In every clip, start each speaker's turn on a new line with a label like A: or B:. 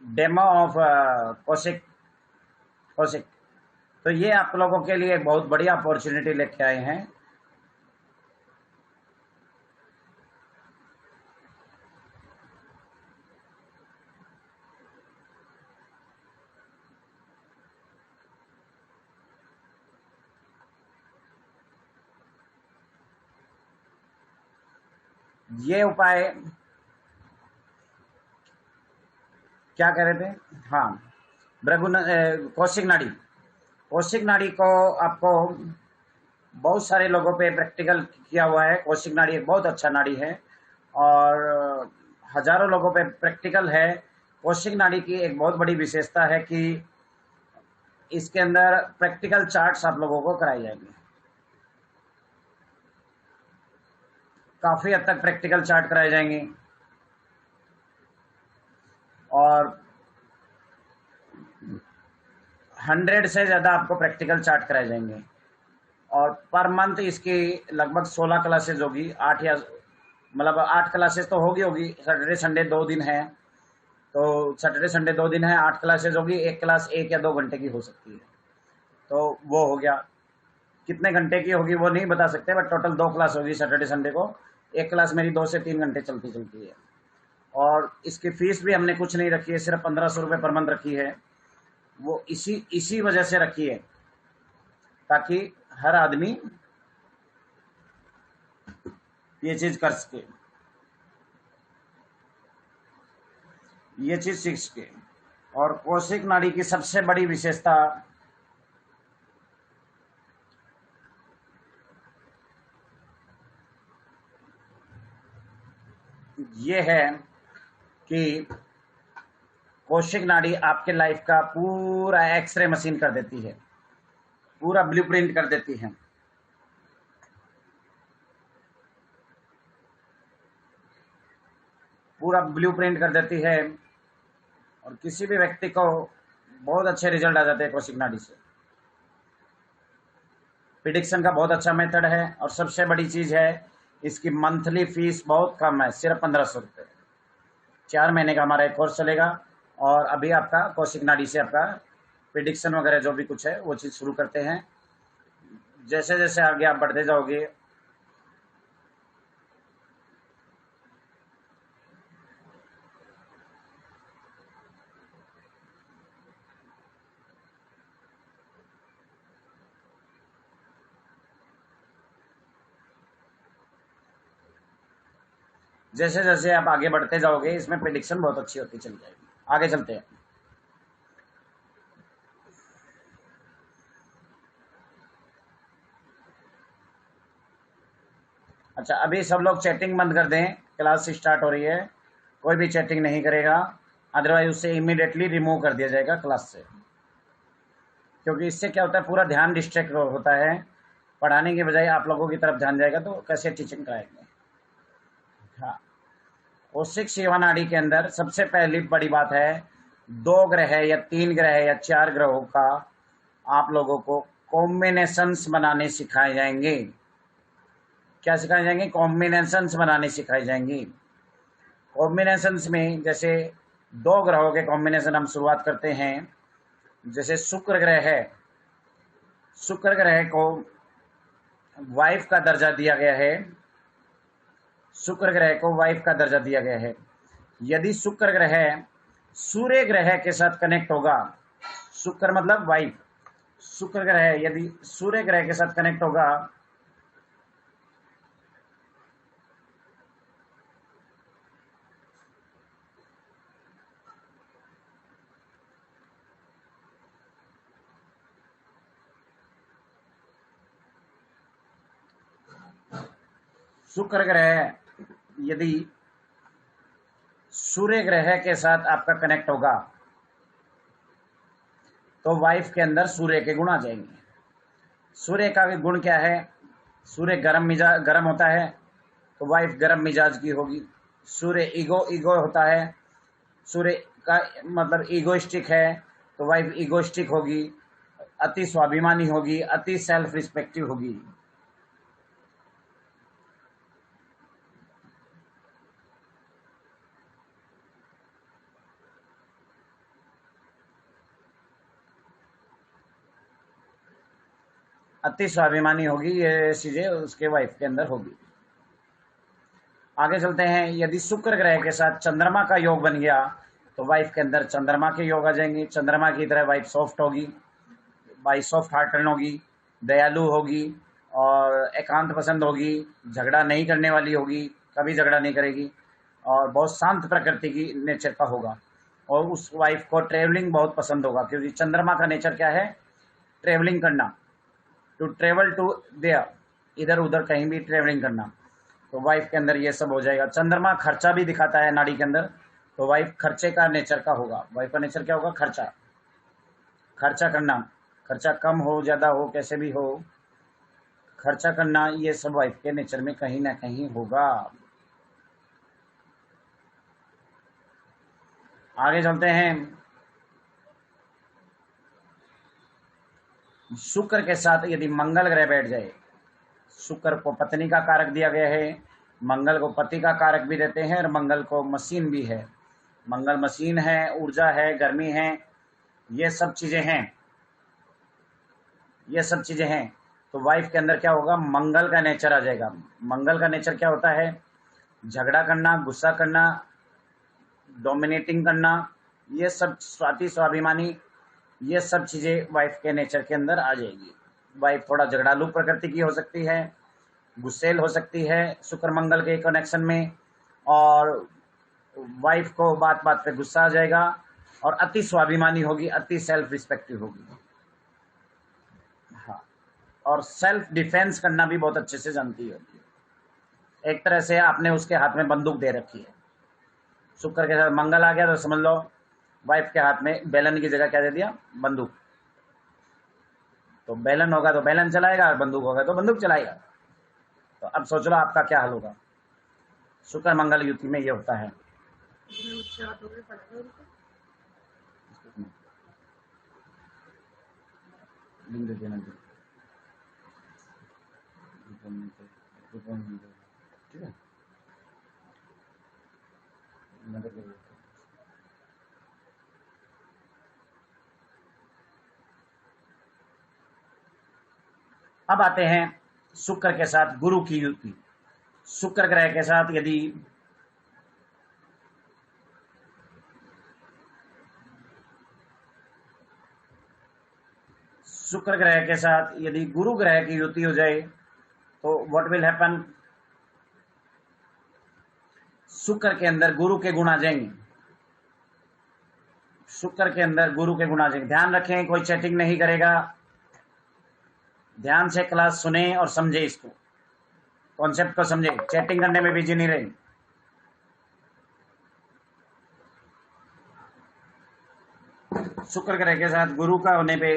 A: Demo of Kaushik Kaushik. तो ये आप लोगों के लिए एक बहुत बड़ी अपॉर्चुनिटी लेके आए हैं। ये उपाय क्या कह रहे थे? हाँ, भृगु कौशिक नाड़ी को आपको बहुत सारे लोगों पे प्रैक्टिकल किया हुआ है। कौशिक नाड़ी एक बहुत अच्छा नाड़ी है और हजारों लोगों पे प्रैक्टिकल है। कौशिक नाड़ी की एक बहुत बड़ी विशेषता है कि इसके अंदर प्रैक्टिकल चार्ट्स आप लोगों को कराए जाएंगे। काफी हद तक प्रैक्टिकल चार्ट कराए जाएंगे और 100 से ज्यादा आपको प्रैक्टिकल चार्ट कराए जाएंगे। और पर मंथ इसकी लगभग 16 क्लासेज होगी। 8 या मतलब 8 क्लासेस तो होगी। सैटरडे संडे 2 दिन है, तो सैटरडे संडे 2 दिन है, 8 क्लासेज होगी। एक क्लास 1 या 2 घंटे की हो सकती है। तो वो हो गया। कितने घंटे की होगी वो नहीं बता सकते, बट टोटल 2 क्लास होगी सैटरडे संडे को। एक क्लास मेरी 2 से 3 घंटे चलती है। और इसकी फीस भी हमने कुछ नहीं रखी है, सिर्फ 1500 रुपये पर मंथ रखी है। वो इसी वजह से रखी है ताकि हर आदमी ये चीज कर सके, ये चीज सीख सके। और कौशिक नाड़ी की सबसे बड़ी विशेषता ये है कि कौशिक नाड़ी आपके लाइफ का पूरा एक्सरे मशीन कर देती है, पूरा ब्लूप्रिंट कर देती है। पूरा ब्लूप्रिंट कर देती है और किसी भी व्यक्ति को बहुत अच्छे रिजल्ट आ जाते हैं कौशिक नाड़ी से। प्रिडिक्शन का बहुत अच्छा मेथड है और सबसे बड़ी चीज है इसकी मंथली फीस बहुत कम है, सिर्फ 1500 रुपये। 4 महीने का हमारा एक कोर्स चलेगा और अभी आपका कौशिक नाड़ी से आपका प्रिडिक्शन वगैरह जो भी कुछ है वो चीज शुरू करते हैं। जैसे जैसे आगे आप बढ़ते जाओगे जैसे जैसे आप आगे बढ़ते जाओगे इसमें प्रिडिक्शन बहुत अच्छी होती चली जाएगी। आगे चलते हैं। अच्छा, अभी सब लोग चैटिंग बंद कर दें, क्लास स्टार्ट हो रही है। कोई भी चैटिंग नहीं करेगा, अदरवाइज उसे इमीडिएटली रिमूव कर दिया जाएगा क्लास से। क्योंकि इससे क्या होता है, पूरा ध्यान डिस्ट्रैक्ट होता है। पढ़ाने के बजाय आप लोगों की तरफ ध्यान जाएगा तो कैसे टीचिंग कराएंगे। हाँ, कौशिक सेवा नाड़ी के अंदर सबसे पहली बड़ी बात है, 2 ग्रह या 3 ग्रह या 4 ग्रहों का आप लोगों को कॉम्बिनेशंस बनाने सिखाए जाएंगे। क्या सिखाए जाएंगे? कॉम्बिनेशंस बनाने सिखाई जाएंगी। कॉम्बिनेशंस में जैसे 2 ग्रहों के कॉम्बिनेशन हम शुरुआत करते हैं। जैसे शुक्र ग्रह है, शुक्र ग्रह को वाइफ का दर्जा दिया गया है। शुक्र ग्रह को वाइफ का दर्जा दिया गया है। यदि शुक्र ग्रह सूर्य ग्रह के साथ कनेक्ट होगा, शुक्र मतलब वाइफ, शुक्र ग्रह यदि सूर्य ग्रह के साथ कनेक्ट होगा शुक्र ग्रह यदि सूर्य ग्रह के साथ आपका कनेक्ट होगा तो वाइफ के अंदर सूर्य के गुण आ जाएंगे। सूर्य का गुण क्या है? सूर्य गर्म होता है तो वाइफ गर्म मिजाज की होगी। सूर्य ईगो होता है, सूर्य का मतलब ईगोइस्टिक है तो वाइफ ईगोइस्टिक होगी, अति स्वाभिमानी होगी, अति सेल्फ रिस्पेक्टिव होगी। अति स्वाभिमानी होगी, ये चीजें उसके वाइफ के अंदर होगी। आगे चलते हैं, यदि शुक्र ग्रह के साथ चंद्रमा का योग बन गया तो वाइफ के अंदर चंद्रमा के योग आ जाएंगे। चंद्रमा की तरह वाइफ सॉफ्ट होगी, वाइफ सॉफ्ट हार्टन होगी, दयालु होगी और एकांत पसंद होगी, झगड़ा नहीं करने वाली होगी, कभी झगड़ा नहीं करेगी और बहुत शांत प्रकृति की नेचर का होगा। और उस वाइफ को ट्रेवलिंग बहुत पसंद होगा, क्योंकि चंद्रमा का नेचर क्या है, ट्रेवलिंग करना, टू ट्रेवल टू देयर, इधर उधर कहीं भी ट्रेवलिंग करना। तो वाइफ के अंदर ये सब हो जाएगा। चंद्रमा खर्चा भी दिखाता है नाड़ी के अंदर, तो वाइफ खर्चे का नेचर का होगा। वाइफ का नेचर क्या होगा, खर्चा, खर्चा करना, खर्चा कम हो ज्यादा हो कैसे भी हो, खर्चा करना, ये सब वाइफ के नेचर में कहीं ना कहीं होगा। आगे चलते हैं, शुक्र के साथ यदि मंगल ग्रह बैठ जाए, शुक्र को पत्नी का कारक दिया गया है, मंगल को पति का कारक भी देते हैं और मंगल को मशीन भी है। मंगल मशीन है, ऊर्जा है, गर्मी है, ये सब चीजें हैं, ये सब चीजें हैं। तो वाइफ के अंदर क्या होगा, मंगल का नेचर आ जाएगा। मंगल का नेचर क्या होता है, झगड़ा करना, गुस्सा करना, डोमिनेटिंग करना, ये सब स्वाति स्वाभिमानी, ये सब चीजें वाइफ के नेचर के अंदर आ जाएगी। वाइफ थोड़ा झगड़ालू प्रकृति की हो सकती है, गुस्सेल हो सकती है शुक्र मंगल के कनेक्शन में, और वाइफ को बात बात पे गुस्सा आ जाएगा और अति स्वाभिमानी होगी, अति सेल्फ रिस्पेक्टिव होगी। हाँ, और सेल्फ डिफेंस करना भी बहुत अच्छे से जानती होगी। एक तरह से आपने उसके हाथ में बंदूक दे रखी है, शुक्र के साथ मंगल आ गया तो समझ लो वाइफ के हाथ में बेलन की जगह क्या दे दिया, बंदूक। तो बेलन होगा तो बेलन चलाएगा और बंदूक होगा तो बंदूक चलाएगा। तो अब सोच लो आपका क्या हाल होगा। शुक्र मंगल युति में ये होता है। ठीक है, अब आते हैं शुक्र के साथ गुरु की युति। शुक्र ग्रह के साथ यदि शुक्र ग्रह के साथ यदि गुरु ग्रह की युति हो जाए तो व्हाट विल हैपन, शुक्र के अंदर गुरु के गुण आ जाएंगे। शुक्र के अंदर गुरु के गुण आ जाएंगे। ध्यान रखें, कोई चैटिंग नहीं करेगा, ध्यान से क्लास सुने और समझे, इसको कॉन्सेप्ट को समझे, चैटिंग करने में बिजी नहीं रहे। शुक्र ग्रह के साथ गुरु का होने पे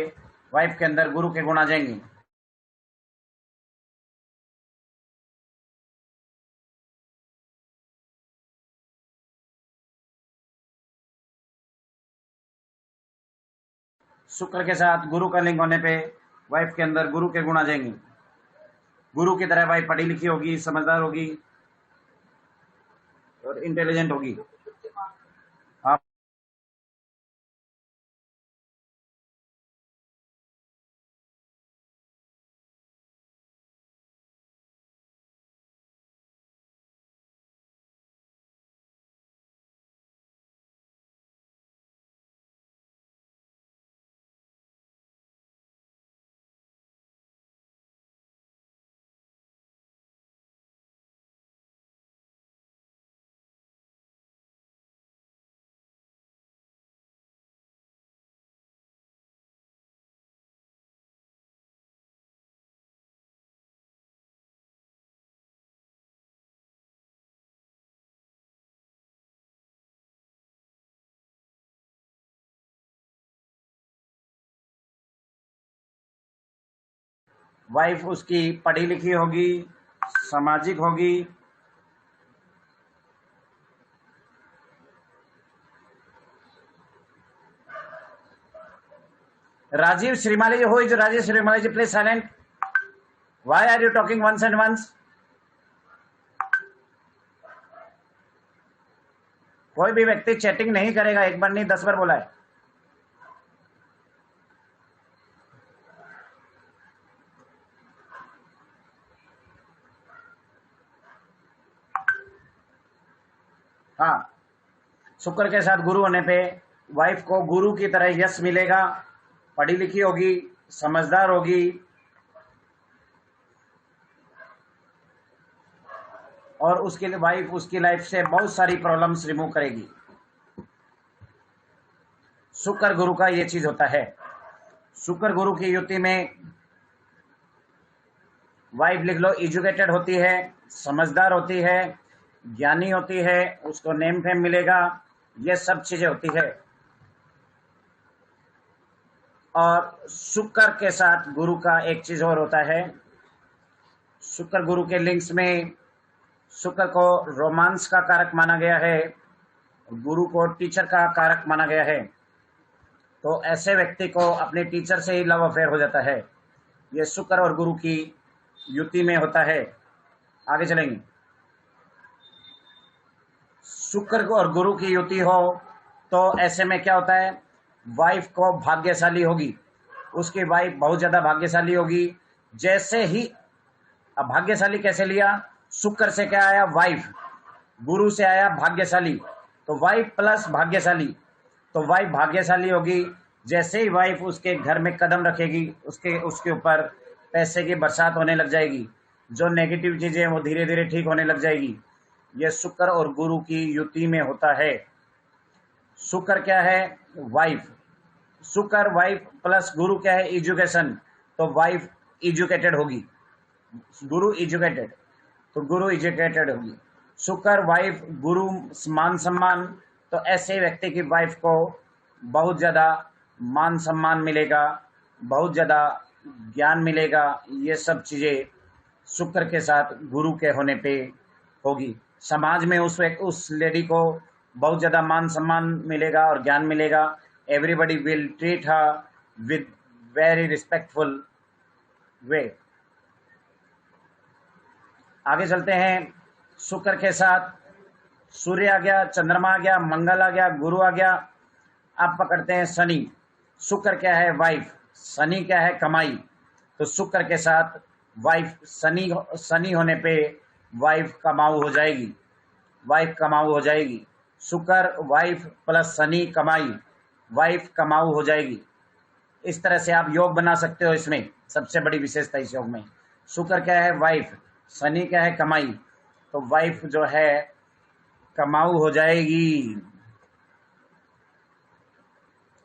A: वाइफ के अंदर गुरु के गुण आ जाएंगे। शुक्र के साथ गुरु का लिंक होने पे वाइफ के अंदर गुरु के गुण आ जाएंगे। गुरु की तरह वाइफ पढ़ी लिखी होगी, समझदार होगी और इंटेलिजेंट होगी। आप वाइफ उसकी पढ़ी लिखी होगी, सामाजिक होगी, राजीव श्रीमाली जी, हो जो Rajiv Shrimali ji, please silent, why are you talking once and once. कोई भी व्यक्ति चैटिंग नहीं करेगा, एक बार नहीं 10 बार बोला है। हाँ, शुक्र के साथ गुरु होने पे वाइफ को गुरु की तरह यश मिलेगा, पढ़ी लिखी होगी, समझदार होगी, और उसके लिए वाइफ उसकी लाइफ से बहुत सारी प्रॉब्लम्स रिमूव करेगी। शुक्र गुरु का ये चीज होता है। शुक्र गुरु की युति में वाइफ लिख लो एजुकेटेड होती है, समझदार होती है, ज्ञानी होती है, उसको नेम फेम मिलेगा, ये सब चीजें होती है। और शुक्र के साथ गुरु का एक चीज और होता है, शुक्र गुरु के लिंक्स में शुक्र को रोमांस का कारक माना गया है, गुरु को टीचर का कारक माना गया है। तो ऐसे व्यक्ति को अपने टीचर से ही लव अफेयर हो जाता है। ये शुक्र और गुरु की युति में होता है। आगे चलेंगे। शुक्र और गुरु की युति हो तो ऐसे में क्या होता है, वाइफ को भाग्यशाली होगी, उसकी वाइफ बहुत ज्यादा भाग्यशाली होगी। जैसे ही, अब भाग्यशाली कैसे लिया, शुक्र से क्या आया वाइफ, गुरु से आया भाग्यशाली, तो वाइफ प्लस भाग्यशाली, तो वाइफ भाग्यशाली होगी। जैसे ही वाइफ उसके घर में कदम रखेगी, उसके ऊपर पैसे की बरसात होने लग जाएगी, जो नेगेटिव चीजें वो धीरे धीरे ठीक होने लग जाएगी। ये शुक्र और गुरु की युति में होता है। शुक्र क्या है, वाइफ, शुक्र वाइफ प्लस गुरु क्या है, एजुकेशन, तो वाइफ एजुकेटेड होगी, गुरु एजुकेटेड, तो गुरु एजुकेटेड होगी। शुक्र वाइफ गुरु मान सम्मान, तो ऐसे व्यक्ति की वाइफ को बहुत ज्यादा मान सम्मान मिलेगा, बहुत ज्यादा ज्ञान मिलेगा। ये सब चीजें शुक्र के साथ गुरु के होने पे होगी। समाज में उस लेडी को बहुत ज्यादा मान सम्मान मिलेगा और ज्ञान मिलेगा। Everybody will treat her with very respectful way. आगे चलते हैं। शुक्र के साथ सूर्य आ गया, चंद्रमा आ गया, मंगल आ गया, गुरु आ गया। अब पकड़ते हैं शनि। शुक्र क्या है, वाइफ, शनि क्या है, कमाई। तो शुक्र के साथ वाइफ, शनि होने पे वाइफ कमाऊ हो जाएगी, वाइफ कमाऊ हो जाएगी। शुक्र वाइफ प्लस शनि कमाई, वाइफ कमाऊ हो जाएगी। इस तरह से आप योग बना सकते हो। इसमें सबसे बड़ी विशेषता इस योग में, शुक्र क्या है वाइफ, शनि क्या है कमाई, तो वाइफ जो है कमाऊ हो जाएगी।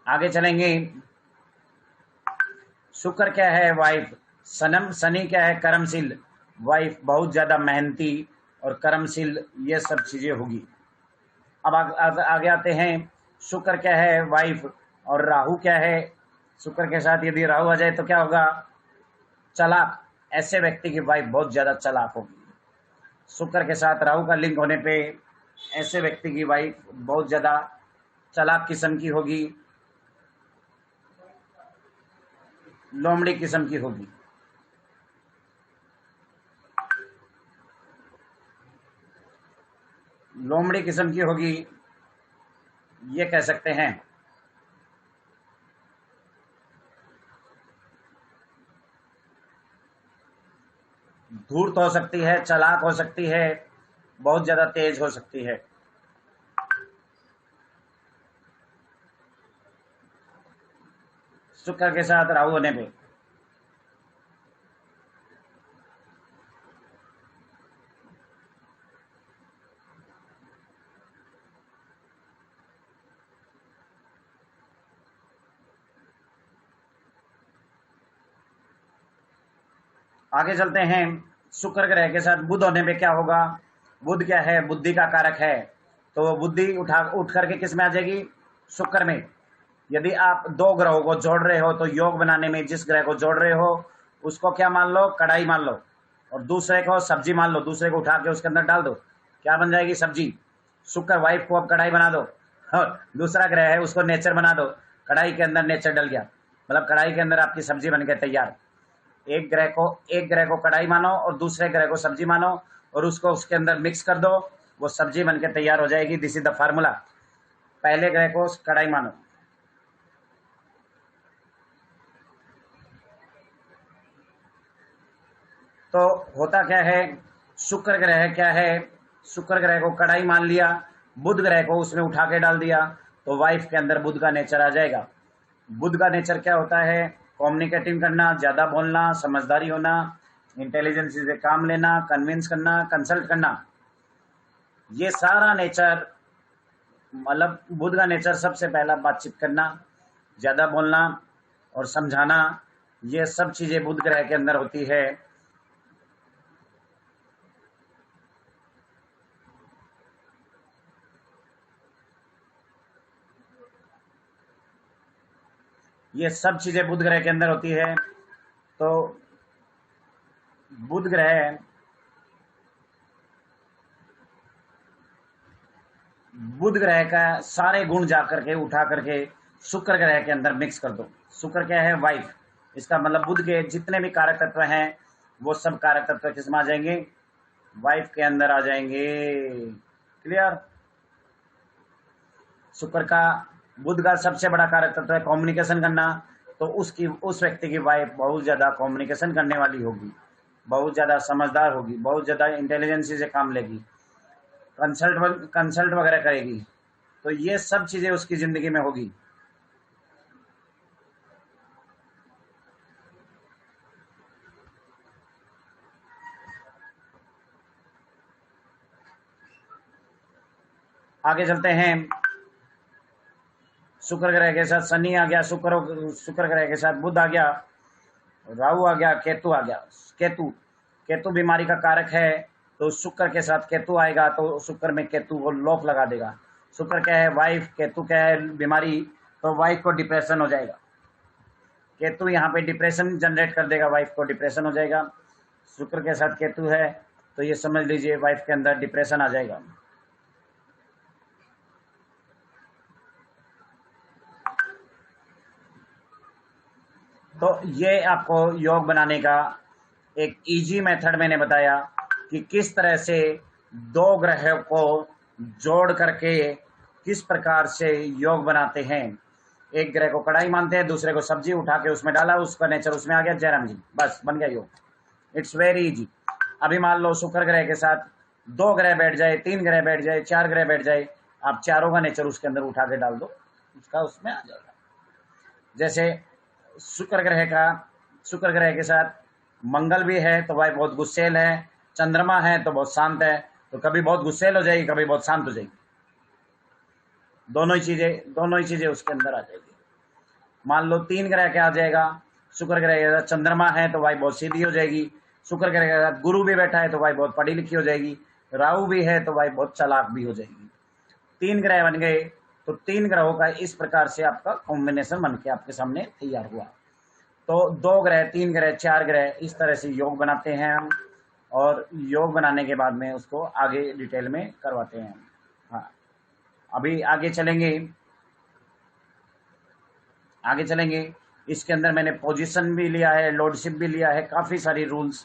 A: आगे चलेंगे। शुक्र क्या है वाइफ, शनि क्या है कर्मशील, वाइफ बहुत ज्यादा मेहनती और कर्मशील, ये सब चीजें होगी। अब आगे आते हैं। शुक्र क्या है वाइफ और राहु क्या है। शुक्र के साथ यदि राहु आ जाए तो क्या होगा, चालाक, ऐसे व्यक्ति की वाइफ बहुत ज्यादा चालाक होगी। शुक्र के साथ राहु का लिंक होने पे ऐसे व्यक्ति की वाइफ बहुत ज्यादा चालाक किस्म की होगी, लोमड़ी किस्म की होगी। लोमड़ी किस्म की होगी, ये कह सकते हैं। धूर्त हो सकती है, चालाक हो सकती है, बहुत ज्यादा तेज हो सकती है। शुक्र के साथ राहु होने पे आगे चलते हैं। शुक्र ग्रह के साथ बुध होने पे क्या होगा, बुध क्या है, बुद्धि का कारक है, तो बुद्धि उठ करके किस में आ जाएगी, शुक्र में। यदि आप दो ग्रहों को जोड़ रहे हो तो योग बनाने में जिस ग्रह को जोड़ रहे हो उसको क्या मान लो, कढ़ाई मान लो, और दूसरे को सब्जी मान लो, दूसरे को उठा के उसके अंदर डाल दो, क्या बन जाएगी, सब्जी। शुक्र वाइफ को अब कढ़ाई बना दो, और दूसरा ग्रह है उसको नेचर बना दो, कढ़ाई के अंदर नेचर डल गया, मतलब कढ़ाई के अंदर आपकी सब्जी बन के तैयार। एक ग्रह को कढ़ाई मानो और दूसरे ग्रह को सब्जी मानो और उसको उसके अंदर मिक्स कर दो, वो सब्जी बनके तैयार हो जाएगी। This is the formula. पहले ग्रह को कढ़ाई मानो। तो होता क्या है, शुक्र ग्रह क्या है, शुक्र ग्रह को कढ़ाई मान लिया, बुध ग्रह को उसमें उठा के डाल दिया तो वाइफ के अंदर बुध का नेचर आ जाएगा। बुध का नेचर क्या होता है? कम्युनिकेटिंग करना, ज़्यादा बोलना, समझदारी होना, इंटेलिजेंस से काम लेना, कन्विंस करना, कंसल्ट करना, ये सारा नेचर, मतलब बुध का नेचर सबसे पहला बातचीत करना, ज़्यादा बोलना और समझाना, ये सब चीज़ें बुध ग्रह के अंदर होती है। ये सब चीज़ें बुध ग्रह के अंदर होती है। तो बुध ग्रह का सारे गुण जा करके उठा करके शुक्र ग्रह के अंदर मिक्स कर दो। शुक्र क्या है? वाइफ। इसका मतलब बुध के जितने भी कारक तत्व हैं वो सब कारक तत्व किसमें आ जाएंगे? वाइफ के अंदर आ जाएंगे। क्लियर? शुक्र का, बुध का सबसे बड़ा कारक तत्व है कम्युनिकेशन करना, तो उस व्यक्ति की वाइफ बहुत ज़्यादा कम्युनिकेशन करने वाली होगी, बहुत ज़्यादा समझदार होगी, बहुत ज़्यादा इंटेलिजेंसी से काम लेगी, कंसल्ट वगैरह करेगी, तो ये सब चीज़ें उसकी ज़िंदगी में होगी। आगे चलते हैं। शुक्र ग्रह के साथ शनि आ गया, शुक्र ग्रह के साथ बुध आ गया, राहु आ गया, केतु आ गया। केतु बीमारी का कारक है, तो शुक्र के साथ केतु आएगा तो शुक्र में केतु को लॉक लगा देगा। शुक्र क्या है? वाइफ। केतु क्या है? बीमारी। तो वाइफ को डिप्रेशन हो जाएगा। केतु यहाँ पे डिप्रेशन जनरेट कर देगा, वाइफ को डिप्रेशन हो जाएगा। शुक्र के साथ केतु है तो ये समझ लीजिए वाइफ के अंदर डिप्रेशन आ जाएगा। तो ये आपको योग बनाने का एक इजी मेथड मैंने बताया कि किस तरह से दो ग्रहों को जोड़ करके किस प्रकार से योग बनाते हैं। एक ग्रह को कढ़ाई मानते हैं, दूसरे को सब्जी उठा के उसमें डाला, उसका नेचर उसमें आ गया, जयराम जी, बस बन गया योग। It's very easy. अभी मान लो शुक्र ग्रह के साथ 2 ग्रह बैठ जाए, 3 ग्रह बैठ जाए, 4 ग्रह बैठ जाए, आप चारों का नेचर उसके अंदर उठा के डाल दो, उसका उसमें आ जाएगा। जैसे शुक्र ग्रह के साथ मंगल भी है तो भाई बहुत गुस्सेल है, चंद्रमा है तो बहुत शांत है, तो कभी बहुत गुस्सेल हो जाएगी, कभी बहुत शांत हो जाएगी, दोनों ही चीजें उसके अंदर आ जाएगी। मान लो 3 ग्रह क्या आ जाएगा? शुक्र ग्रह के साथ चंद्रमा है तो भाई बहुत सीधी हो जाएगी, शुक्र ग्रह के साथ गुरु भी बैठा है तो भाई बहुत पढ़ी लिखी हो जाएगी, राहु भी है तो भाई बहुत चालाक भी हो जाएगी। 3 ग्रह बन गए, तो 3 ग्रहों का इस प्रकार से आपका कॉम्बिनेशन बन के आपके सामने तैयार हुआ। तो 2 ग्रह, 3 ग्रह, 4 ग्रह, इस तरह से योग बनाते हैं हम, और योग बनाने के बाद में उसको आगे डिटेल में करवाते हैं। हाँ, अभी आगे चलेंगे। इसके अंदर मैंने पोजीशन भी लिया है, लॉर्डशिप भी लिया है, काफ़ी सारी रूल्स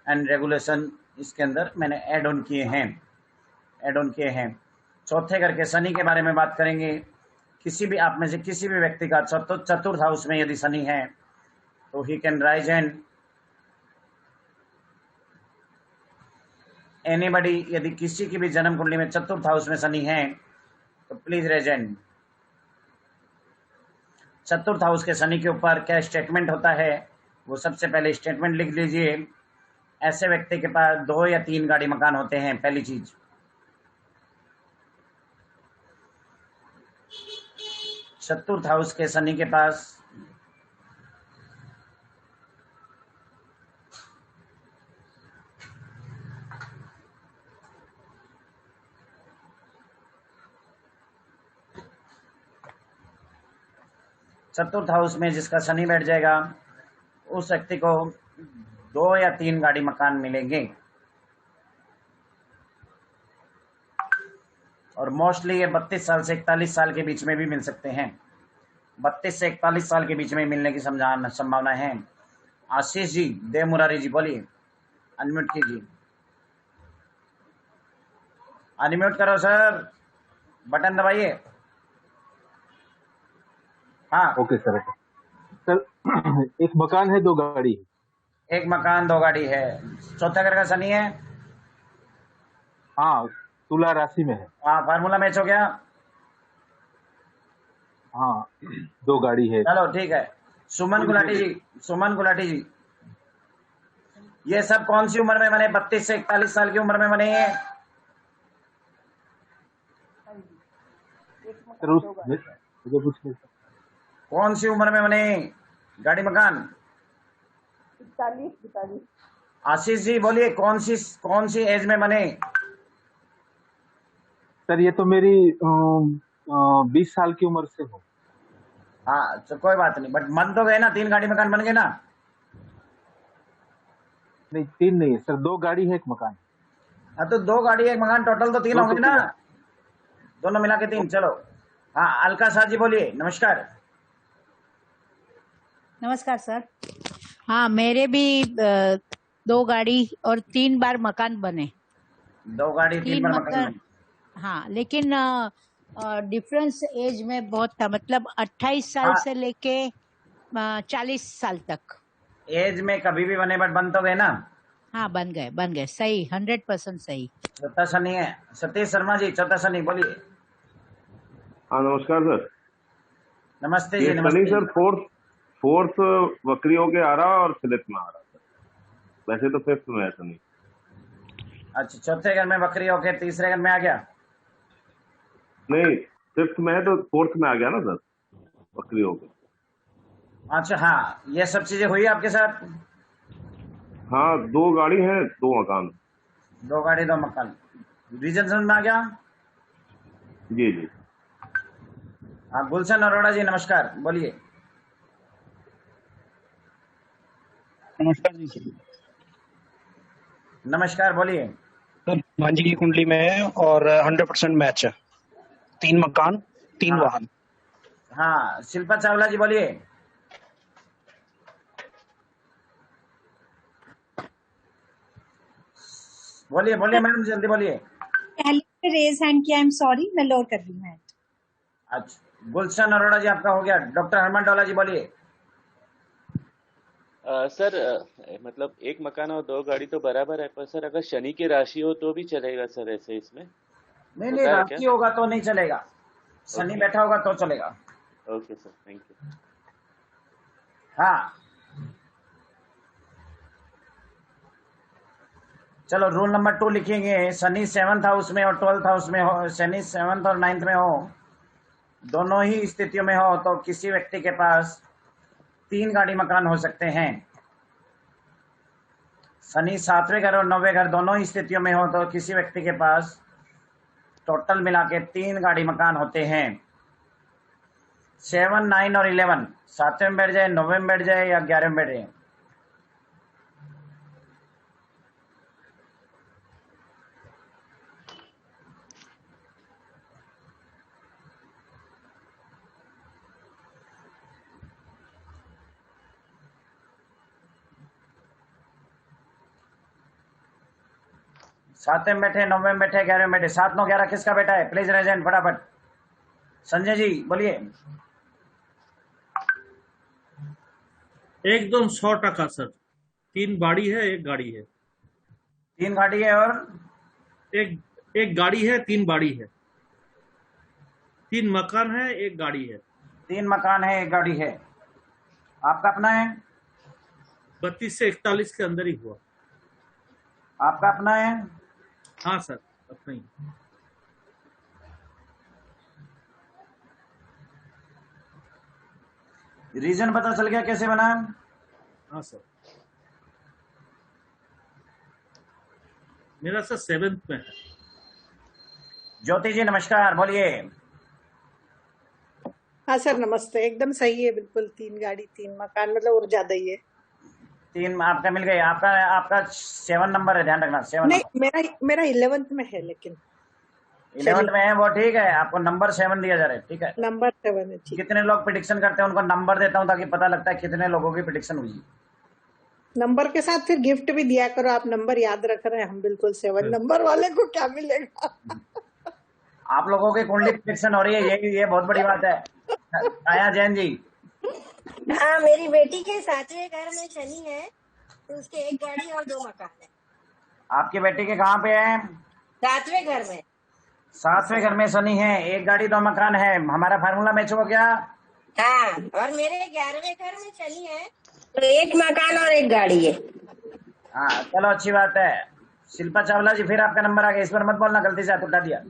A: एंड रेगुलेशन इसके अंदर मैंने ऐड ऑन किए हैं। चौथे घर के शनि के बारे में बात करेंगे। किसी भी आप में से किसी भी व्यक्ति का चतुर्थ हाउस में यदि शनि है तो he can rise and anybody, यदि किसी की भी जन्म कुंडली में चतुर्थ हाउस में शनि है तो प्लीज रेज एंड। चतुर्थ हाउस के शनि के ऊपर क्या स्टेटमेंट होता है, वो सबसे पहले स्टेटमेंट लिख लीजिए। ऐसे व्यक्ति के पास 2 या 3 गाड़ी मकान होते हैं। पहली चीज, चतुर्थ हाउस के शनि के पास चतुर्थ हाउस में जिसका शनि बैठ जाएगा उस व्यक्ति को 2 या 3 गाड़ी मकान मिलेंगे, और मोस्टली ये 32 साल से 41 साल के बीच में भी मिल सकते हैं। 32 से 41 साल के बीच में मिलने की संभावना है। आशीष जी, देव मुरारी जी, बोलिए, अनम्यूट कीजिए। अनम्यूट करो सर, बटन दबाइए। हाँ,
B: ओके सर। एक मकान है, 2 गाड़ी है।
A: 1 मकान 2 गाड़ी है। चौथा घर का शनि है।
B: हाँ, तुला राशि में है।
A: हाँ, फार्मूला मैच हो गया।
B: हाँ, 2 गाड़ी है।
A: चलो ठीक है। सुमन गुलाटी जी, ये सब कौन सी उम्र में बने? 32 से 41 साल की उम्र में बने हैं।
B: सर उस मुझे कुछ नहीं।
A: कौन सी उम्र में बने? गाड़ी मकान
C: 41।
A: आशीष जी बोलिए, कौन सी एज में बने?
B: सर ये तो मेरी 20 साल की उम्र से हो।
A: हाँ तो कोई बात नहीं, बट मन तो गए ना, 3 गाड़ी मकान बन गए ना।
B: नहीं 3 नहीं है सर, 2 गाड़ी है 1 मकान।
A: हाँ तो 2 गाड़ी 1 मकान, टोटल तो 3
B: दो
A: हो
B: तो
A: गए ना,
B: तीन।
A: दोनों मिला के 3। चलो हाँ, अलका साह जी बोलिए, नमस्कार।
D: नमस्कार सर। हाँ, मेरे भी 2 गाड़ी और 3 बार मकान बने।
A: 2 गाड़ी 3 बार मकान बने।
D: हाँ, लेकिन डिफरेंस एज में बहुत था, मतलब 28 साल
A: हाँ।
D: से लेके 40 साल तक।
A: एज में कभी भी बने, बट बन तो गए ना।
D: हाँ, बन गए सही, 100% सही।
A: चौथा शनि है। सतीश शर्मा जी, चौथा शनि बोलिए।
E: हाँ नमस्कार सर।
A: नमस्ते जी,
E: ये शनि
A: नमस्ते।
E: सर फोर्थ वक्री होके आ रहा और फिफ्थ में आ रहा सर। वैसे तो फिफ्थ में है शनि।
A: अच्छा, चौथे घर में बकरी होके तीसरे घर में आ गया।
E: नहीं, फिफ्थ में है तो फोर्थ में आ गया ना सर, वक्री होके।
A: अच्छा हाँ, ये सब चीजें हुई आपके साथ।
E: हाँ, 2 गाड़ी है 2 मकान।
A: 2 गाड़ी 2 मकान, रीजन समझ में आ गया।
E: जी जी।
A: हाँ, गुलशन अरोड़ा जी नमस्कार, बोलिए।
F: नमस्कार जी।
A: नमस्कार, बोलिए।
F: सर मांझी की कुंडली में है और 100% मैच है। 3 मकान 3
A: हाँ।
F: वाहन।
A: हाँ, शिल्पा चावला जी बोलिए। बोलिए मैडम, जल्दी बोलिए।
C: पहले रेज हैंड किया, आई एम सॉरी, मैं लोअर कर रही हूँ हैंड।
A: अच्छा, गुलशन अरोड़ा जी आपका हो गया। डॉक्टर हरमन डोला जी बोलिए।
G: सर मतलब 1 मकान और 2 गाड़ी तो बराबर है, पर सर अगर शनि की राशि हो तो भी चलेगा सर ऐसे इसमें?
A: नहीं,
G: होता है
A: राशि
G: क्या?
A: होगा तो नहीं चलेगा, शनि बैठा होगा तो चलेगा।
G: Okay sir, thank you.
A: हाँ, चलो रूल नंबर 2 लिखेंगे। शनि 7th हाउस में और 12th हाउस में हो, शनि 7th और 9th में हो, दोनों ही स्थितियों में हो तो किसी व्यक्ति के पास 3 गाड़ी मकान हो सकते हैं। शनि 7वें घर और 9वें घर दोनों ही स्थितियों में हो तो किसी व्यक्ति के पास टोटल मिला के 3 गाड़ी मकान होते हैं। 7, 9 और 11 7वें में बैठ जाए, 9वें में बैठ जाए या 11वें में बैठ जाए। सातवें में बैठे, 9वें में बैठे, 11वें में बैठे। 7, 9, 11 किसका बेटा है? प्लीज रेजेंट फटाफट। संजय जी बोलिए।
H: एकदम 100% सर। 3 बाड़ी है 1 गाड़ी है।
A: 3 गाड़ी है और
H: एक गाड़ी है 3 बाड़ी है। 3 मकान है 1 गाड़ी है।
A: 3 मकान है 1 गाड़ी है। आपका अपना है?
H: 32 से 41 के अंदर ही हुआ।
A: आपका अपना है?
H: हाँ सर, अपना ही।
A: रीजन पता चल गया कैसे बना?
H: हाँ सर, मेरा सर 7th में है।
A: ज्योति जी नमस्कार, बोलिए।
C: हाँ सर नमस्ते, एकदम सही है, बिल्कुल 3 गाड़ी 3 मकान, मतलब और ज्यादा ही है।
A: 3 आपका मिल गए। आपका 7 नंबर है, ध्यान रखना। 7
C: नहीं, मेरा 11th में है, लेकिन
A: 11th में है वो, ठीक है। आपको नंबर 7 दिया जा रहा है, ठीक है।
C: नंबर 7 है, ठीक।
A: कितने लोग प्रिडिक्शन करते हैं उनको नंबर देता हूँ ताकि पता लगता है कितने लोगों की प्रिडिक्शन हुई।
C: नंबर के साथ फिर गिफ्ट भी दिया करो। आप नंबर याद रख रहे हैं, हम बिल्कुल 7 नंबर वाले को क्या मिलेगा?
A: आप लोगों की कुंडली प्रिडिक्शन हो रही है, ये बहुत बड़ी बात है। आया जैन जी।
I: हाँ, मेरी बेटी के 7वें घर में शनि है, तो उसके 1 गाड़ी और 2 मकान है।
A: आपकी बेटी के कहाँ पे है?
I: 7वें घर में।
A: सातवें घर में शनि है, एक गाड़ी दो मकान है, हमारा फार्मूला मैच हो गया।
I: हाँ, और मेरे 11वें घर में शनि है, तो एक मकान और एक गाड़ी है।
A: हाँ चलो अच्छी बात है। शिल्पा चावला जी फिर आपका नंबर आ गया, इस पर मत बोलना, गलती से हाथ उठा दिया।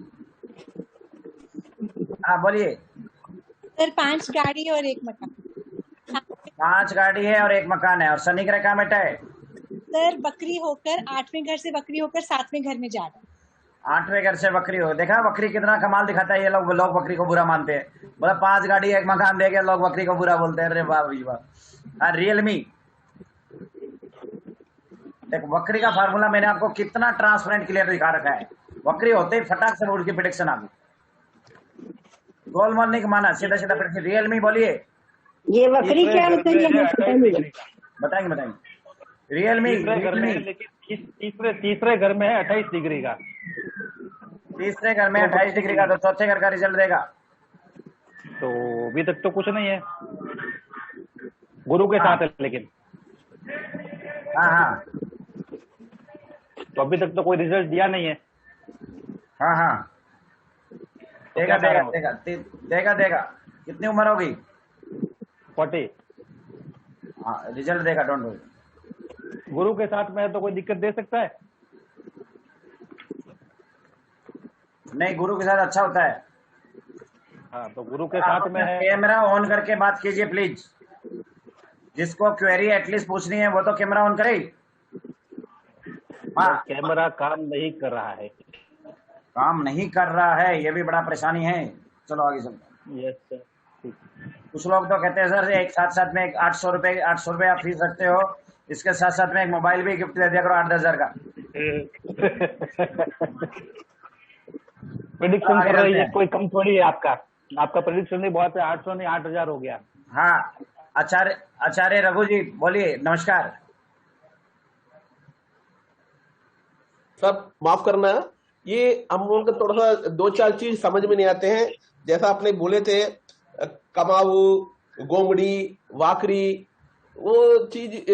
A: हाँ बोलिए।
J: सर 5 गाड़ी और एक मकान।
A: 5 गाड़ी है और एक मकान है, और शनि ग्रह कहाँ बैठा है?
J: सर बकरी होकर 8वें घर से बकरी होकर 7वें घर में जा रहा है।
A: 8वें घर से बकरी हो, देखा बकरी कितना कमाल दिखाता है। ये लोग बकरी को बुरा मानते हैं, बोला 5 गाड़ी एक मकान दे के लोग बकरी को बुरा बोलते हैं। अरे वाह भाई वाह। रियलमी देखो, बकरी का फार्मूला मैंने आपको कितना ट्रांसपेरेंट क्लियर दिखा रखा है। बकरी होते ही फटाक से उड़ की प्रेडिक्शन आ गई, गोलमोल नहीं माना, सीधा सीधा प्रेडिक्शन। रियलमी बोलिए।
I: ये बकरी क्या होता है?
A: बताएंगे। रियलमी
B: तीसरे घर में है 28 डिग्री का।
A: तीसरे घर में 28 डिग्री का, तो चौथे घर का रिजल्ट देगा।
B: तो अभी तक तो कुछ नहीं है, गुरु के साथ है लेकिन।
A: हाँ
B: तो अभी तक तो कोई रिजल्ट दिया नहीं है।
A: हाँ देगा। कितनी उम्र होगी?
B: 40।
A: हाँ रिजल्ट देगा, डोंट वरी।
B: गुरु के साथ में है तो कोई दिक्कत दे सकता है?
A: नहीं, गुरु के साथ अच्छा होता है।
B: हाँ तो गुरु के साथ में है।
A: कैमरा ऑन करके बात कीजिए प्लीज। जिसको क्वेरी एटलीस्ट पूछनी है वो तो कैमरा ऑन करे। हाँ
B: कैमरा काम नहीं कर रहा है।
A: काम नहीं कर रहा है, ये भी बड़ा परेशानी है। चलो आगे चलते।
B: Yes sir.
A: कुछ लोग तो कहते हैं सर एक साथ में 800 रुपए आप फीस रखते हो, इसके साथ साथ में एक मोबाइल भी गिफ्ट दे दिया करो 8-10 हजार का।
B: प्रेडिक्शन कर रही है, कोई कम थोड़ी है। आपका प्रेडिक्शन नहीं बहुत है, 800 नहीं 8000 हो गया।
A: हाँ आचार्य रघु जी बोलिए। नमस्कार।
K: सब माफ करना, ये हम लोगों को थोड़ा सा 2-4 चीज समझ में नहीं आते हैं। जैसा आपने बोले थे कमाऊ, गोमड़ी, वाकरी, वो चीज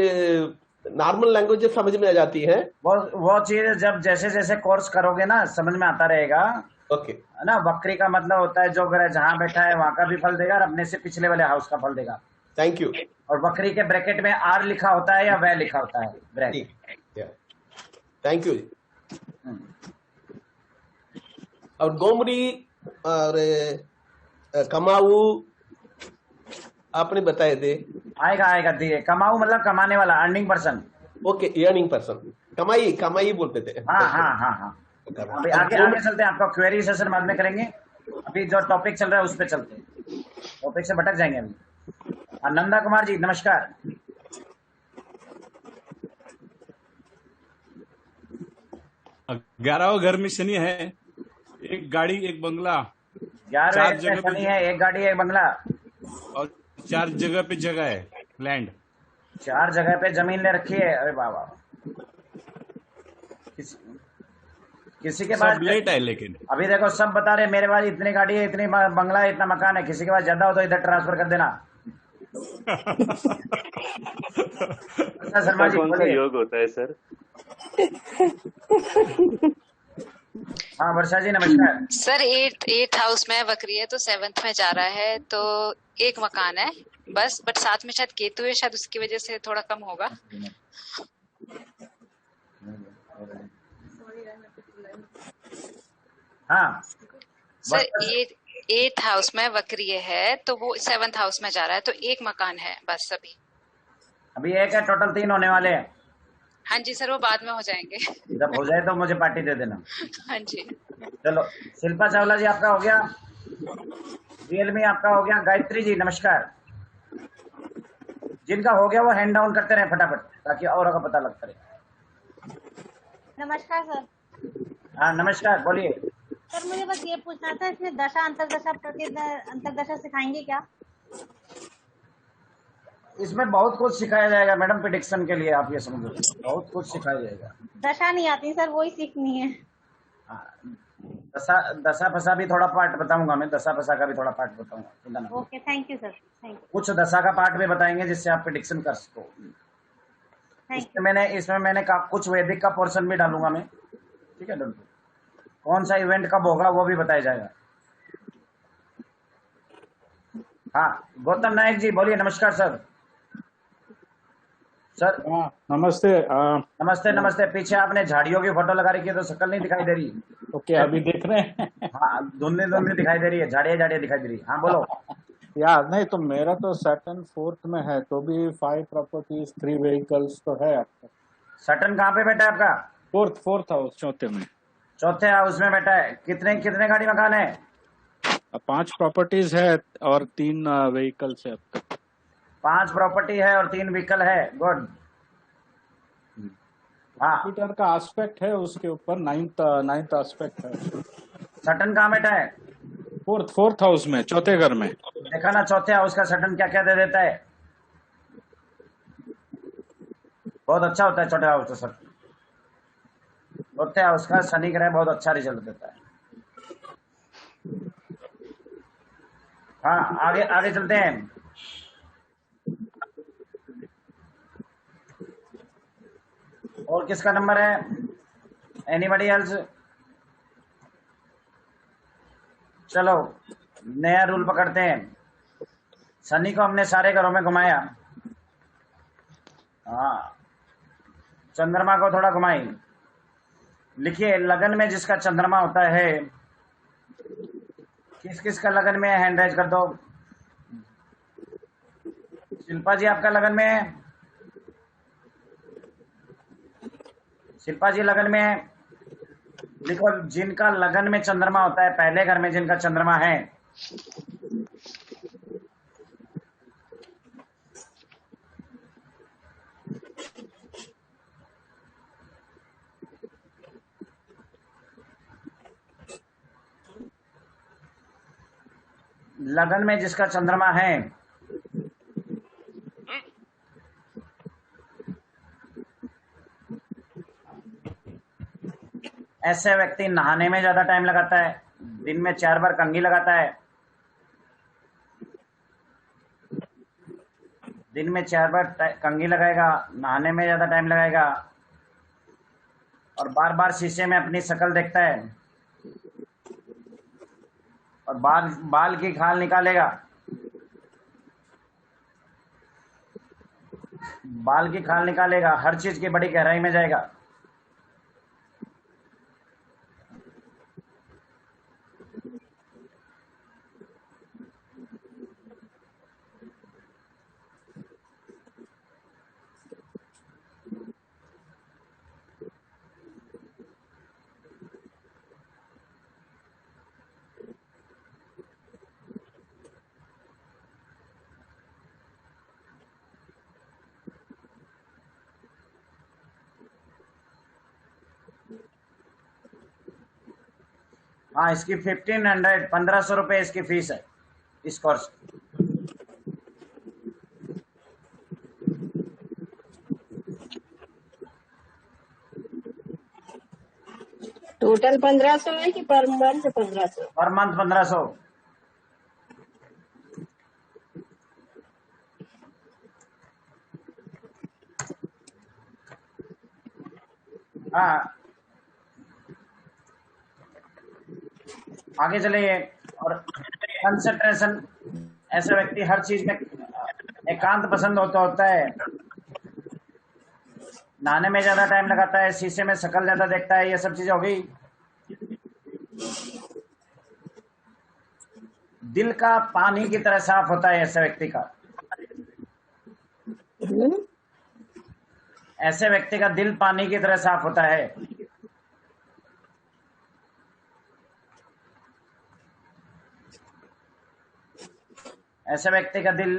K: नॉर्मल लैंग्वेज समझ में आ जाती है।
A: वो चीज जब जैसे जैसे कोर्स करोगे ना समझ में आता रहेगा।
K: ओके
A: ना, बकरी का मतलब होता है जो ग्रह जहाँ बैठा है वहां का भी फल देगा और अपने से पिछले वाले हाउस का फल देगा।
K: Thank you.
A: और बकरी के ब्रैकेट में आर लिखा होता है या वह लिखा होता है ब्रैकेट।
K: Thank you. और गोमड़ी और कमाऊ आपने बताए थे।
A: आएगा धीरे। कमाऊ मतलब कमाने वाला, earning person.
K: Okay, earning person, कमाई बोलते थे।
A: हाँ। अभी आगे चलते हैं, आपका क्वेरी सेशन बाद में करेंगे। अभी जो टॉपिक चल रहा है उस पर चलते हैं, टॉपिक से भटक जाएंगे अभी। नंदा कुमार जी नमस्कार।
L: ग्यारहवें घर में शनि है, एक गाड़ी एक बंगला।
A: 11वें घर में शनि है, एक गाड़ी एक बंगला,
L: और 4 जगह पे जगह है, लैंड।
A: 4 जगह पे जमीन ले रखी है। अरे बाबा, किसी के पास
L: लेट है, लेकिन
A: अभी देखो सब बता रहे मेरे पास इतनी गाड़ी है, इतनी बंगला है, इतना मकान है। किसी के पास ज्यादा हो तो इधर ट्रांसफर कर देना। शर्मा जी
G: कौन सा योग होता है सर?
A: हाँ वर्षा जी नमस्कार।
M: सर 8th हाउस में बकरी है तो 7th में जा रहा है, तो एक मकान है बस, बट साथ में शायद केतु है, शायद उसकी वजह से थोड़ा कम होगा।
A: हाँ
M: सर 8th हाउस में बकरी है तो वो 7th हाउस में जा रहा है, तो एक मकान है बस।
A: अभी एक है, टोटल 3 होने वाले हैं।
M: हाँ जी सर, वो बाद में हो जाएंगे।
A: जब हो जाए तो मुझे पार्टी दे देना।
M: हाँ जी।
A: चलो शिल्पा चावला जी आपका हो गया, रियलमी आपका हो गया। गायत्री जी नमस्कार। जिनका हो गया वो हैंड डाउन करते रहे फटाफट, ताकि और का पता लगता रहे।
J: नमस्कार सर।
A: हाँ नमस्कार, बोलिए।
J: सर मुझे बस ये पूछना था, इसमें दशा अंतरदशा सिखाएंगे क्या?
A: इसमें बहुत कुछ सिखाया जाएगा मैडम, प्रेडिक्शन के लिए आप ये समझो, बहुत कुछ सिखाया जाएगा।
J: दशा नहीं आती सर, वही सीखनी है।
A: दशा फसा भी थोड़ा पार्ट बताऊंगा मैं, दशा फसा का भी थोड़ा पार्ट बताऊंगा।
J: Okay thank you sir, thank you.
A: कुछ दशा का पार्ट भी बताएंगे जिससे आप प्रेडिक्शन कर सको। इसमें मैंने कुछ वैदिक का पोर्शन भी डालूंगा मैं, ठीक है। कौन सा इवेंट कब होगा वो भी बताया जाएगा। हाँ गौतम नायक जी बोलिए। नमस्कार सर। सर
N: नमस्ते।
A: नमस्ते नमस्ते। पीछे आपने झाड़ियों की फोटो लगा रखी है तो शक्ल नहीं दिखाई दे रही।
N: ओके अभी देख रहे हैं।
A: हाँ धुंधली धुंधली दिखाई दे रही है, झाड़ियाँ झाड़ियाँ दिखाई दे रही है। हाँ बोलो।
N: यार नहीं तो मेरा तो सैटर्न 4th में है तो भी 5 प्रॉपर्टीज 3 व्हीकल्स तो है आपका।
A: सटन कहाँ पे बैठा है आपका?
N: 4th हाउस, चौथे में।
A: चौथे हाउस में बैठा है। कितने कितने गाड़ी मकान है?
N: 5 प्रॉपर्टीज है और 3 व्हीकल्स है अब तक।
A: 5 प्रॉपर्टी है और 3 व्हीकल है। गुड। हाँ
N: जुपिटर का एस्पेक्ट है उसके ऊपर, 9th एस्पेक्ट है।
A: सटन कहाँ बैठा है?
N: 4th हाउस में, चौथे घर में।
A: देखा ना चौथे हाउस का सटन क्या क्या दे देता है। बहुत अच्छा होता है चौथे हाउस का सटन। चौथे हाउस का शनि ग्रह बहुत अच्छा रिजल्ट देता है। हाँ आगे आगे चलते हैं। और किसका नंबर है? Anybody else? चलो नया रूल पकड़ते हैं। शनि को हमने सारे घरों में घुमाया। हाँ चंद्रमा को थोड़ा घुमाई। लिखिए लगन में जिसका चंद्रमा होता है, किस किस का लगन में है हैंड राइज कर दो। शिल्पा जी आपका लगन में है? शिल्पा जी लगन में है? लिखो जिनका लगन में चंद्रमा होता है, पहले घर में जिनका चंद्रमा है। लगन में जिसका चंद्रमा है, ऐसे व्यक्ति नहाने में ज्यादा टाइम लगाता है। दिन में 4 बार कंघी लगाता है। दिन में 4 बार कंघी लगाएगा, नहाने में ज्यादा टाइम लगाएगा और बार बार शीशे में अपनी शक्ल देखता है और बाल की खाल निकालेगा। बाल की खाल निकालेगा, हर चीज की बड़ी गहराई में जाएगा। हाँ इसकी 1500 रुपए इसकी फीस है इस कोर्स की।
I: टोटल 1500 है कि पर मंथ 1500?
A: Per month 1500। हाँ आगे चलिए। और कंसंट्रेशन, ऐसा व्यक्ति हर चीज में एकांत पसंद होता है। नहाने में ज्यादा टाइम लगाता है, शीशे में शक्ल ज्यादा देखता है। ये सब चीजें हो गई। दिल का पानी की तरह साफ होता है ऐसे व्यक्ति का। ऐसे व्यक्ति का दिल पानी की तरह साफ होता है। ऐसे व्यक्ति का दिल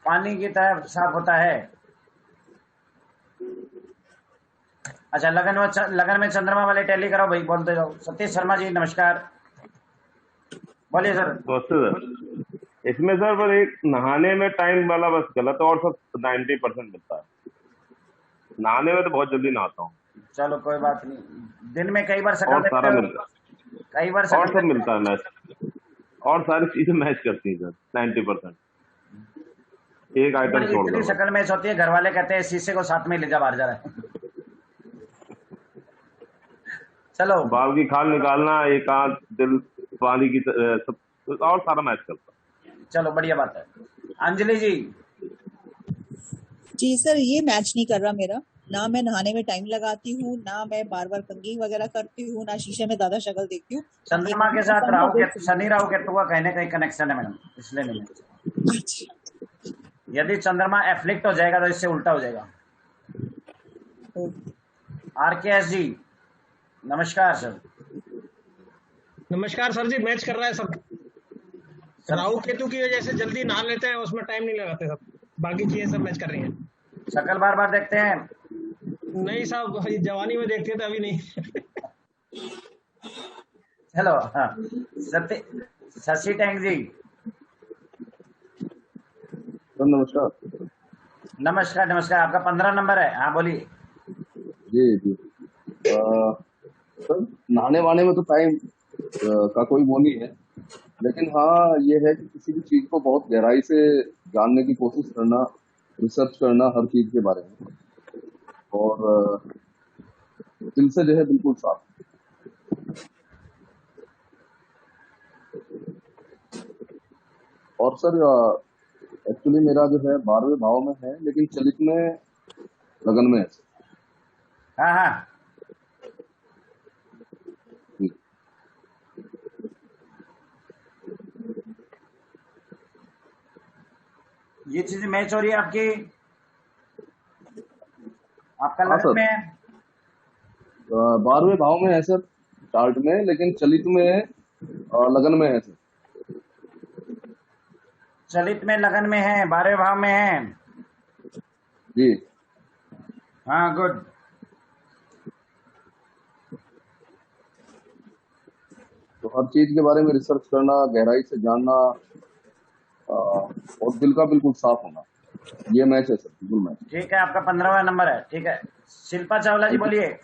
A: पानी की तरह साफ होता है। अच्छा लगन में चंद्रमा वाले टैली करो भाई, बोलते जाओ। सतीश शर्मा जी नमस्कार, बोलिए सर।
E: नमस्ते सर। इसमें सर पर एक नहाने में टाइम वाला बस गलत है और सब 90% मिलता है। नहाने में तो बहुत जल्दी नहाता हूँ।
A: चलो कोई बात नहीं। दिन में कई बार शक्ल
E: और सारा
A: देखते हो?
E: मिलता है,
A: कई बार
E: और
A: शक्ल
E: सब मिलता है मैच, और सारी चीजें मैच करती है सर 90%। एक आइटम
A: हमारी
E: छोड़कर
A: इतनी
E: बस।
A: शक्ल मैच होती है, घर वाले कहते हैं शीशे को साथ में ले जा, बाहर जा रहा है। चलो
E: बाल की खाल निकालना, एक आंख, दिल, पानी की सब और सारा मैच करता।
A: चलो बढ़िया बात है। अंजलि जी।
O: जी सर, ये मैच नहीं कर रहा मेरा। ना मैं नहाने में टाइम लगाती हूँ, ना मैं बार बार कंघी वगैरह करती हूँ, ना शीशे में ज्यादा शक्ल देखती हूँ।
A: चंद्रमा के साथ राहु केतु, शनि राहु केतु का कहीं ना कहीं कनेक्शन है मैडम, इसलिए नहीं है।
O: अच्छा।
A: यदि चंद्रमा एफ्लिक्ट हो जाएगा तो इससे उल्टा हो जाएगा। आरकेएस जी नमस्कार सर।
F: नमस्कार सर जी। मैच कर रहा है सब। राहु केतु की वजह से जल्दी नहा लेते हैं, उसमें टाइम नहीं लगाते सब। बाकी चीजें सब मैच कर रही हैं।
A: शक्ल बार बार देखते हैं?
F: नहीं साहब, जवानी में देखते थे, अभी नहीं।
A: चलो हाँ। शशि टैंक जी।
P: नमस्कार।
A: नमस्कार नमस्कार। आपका 15 नंबर है, हाँ बोलिए।
P: जी जी। सर नहाने वाने में तो टाइम का कोई वो नहीं है, लेकिन हाँ ये है कि किसी भी चीज को बहुत गहराई से जानने की कोशिश करना, रिसर्च करना हर चीज के बारे में, और दिल से जो है बिल्कुल साफ। और सर एक्चुअली मेरा जो है 12वें भाव में है, लेकिन चलित में लगन में है।
A: हाँ हाँ। ये चीज मैच हो रही है आपकी, आपका लगन में है।
P: 12वें भाव में है सर चार्ट में, लेकिन चलित में लगन में है सर।
A: चलित में लगन में है, 12वें भाव में है
P: जी।
A: हाँ गुड।
P: तो हर चीज के बारे में रिसर्च करना, गहराई से जानना, और दिल का बिल्कुल साफ होना, ये मैच है सर, बिल्कुल मैच।
A: ठीक है, आपका 15वां नंबर है। ठीक है, शिल्पा चावला जी बोलिए।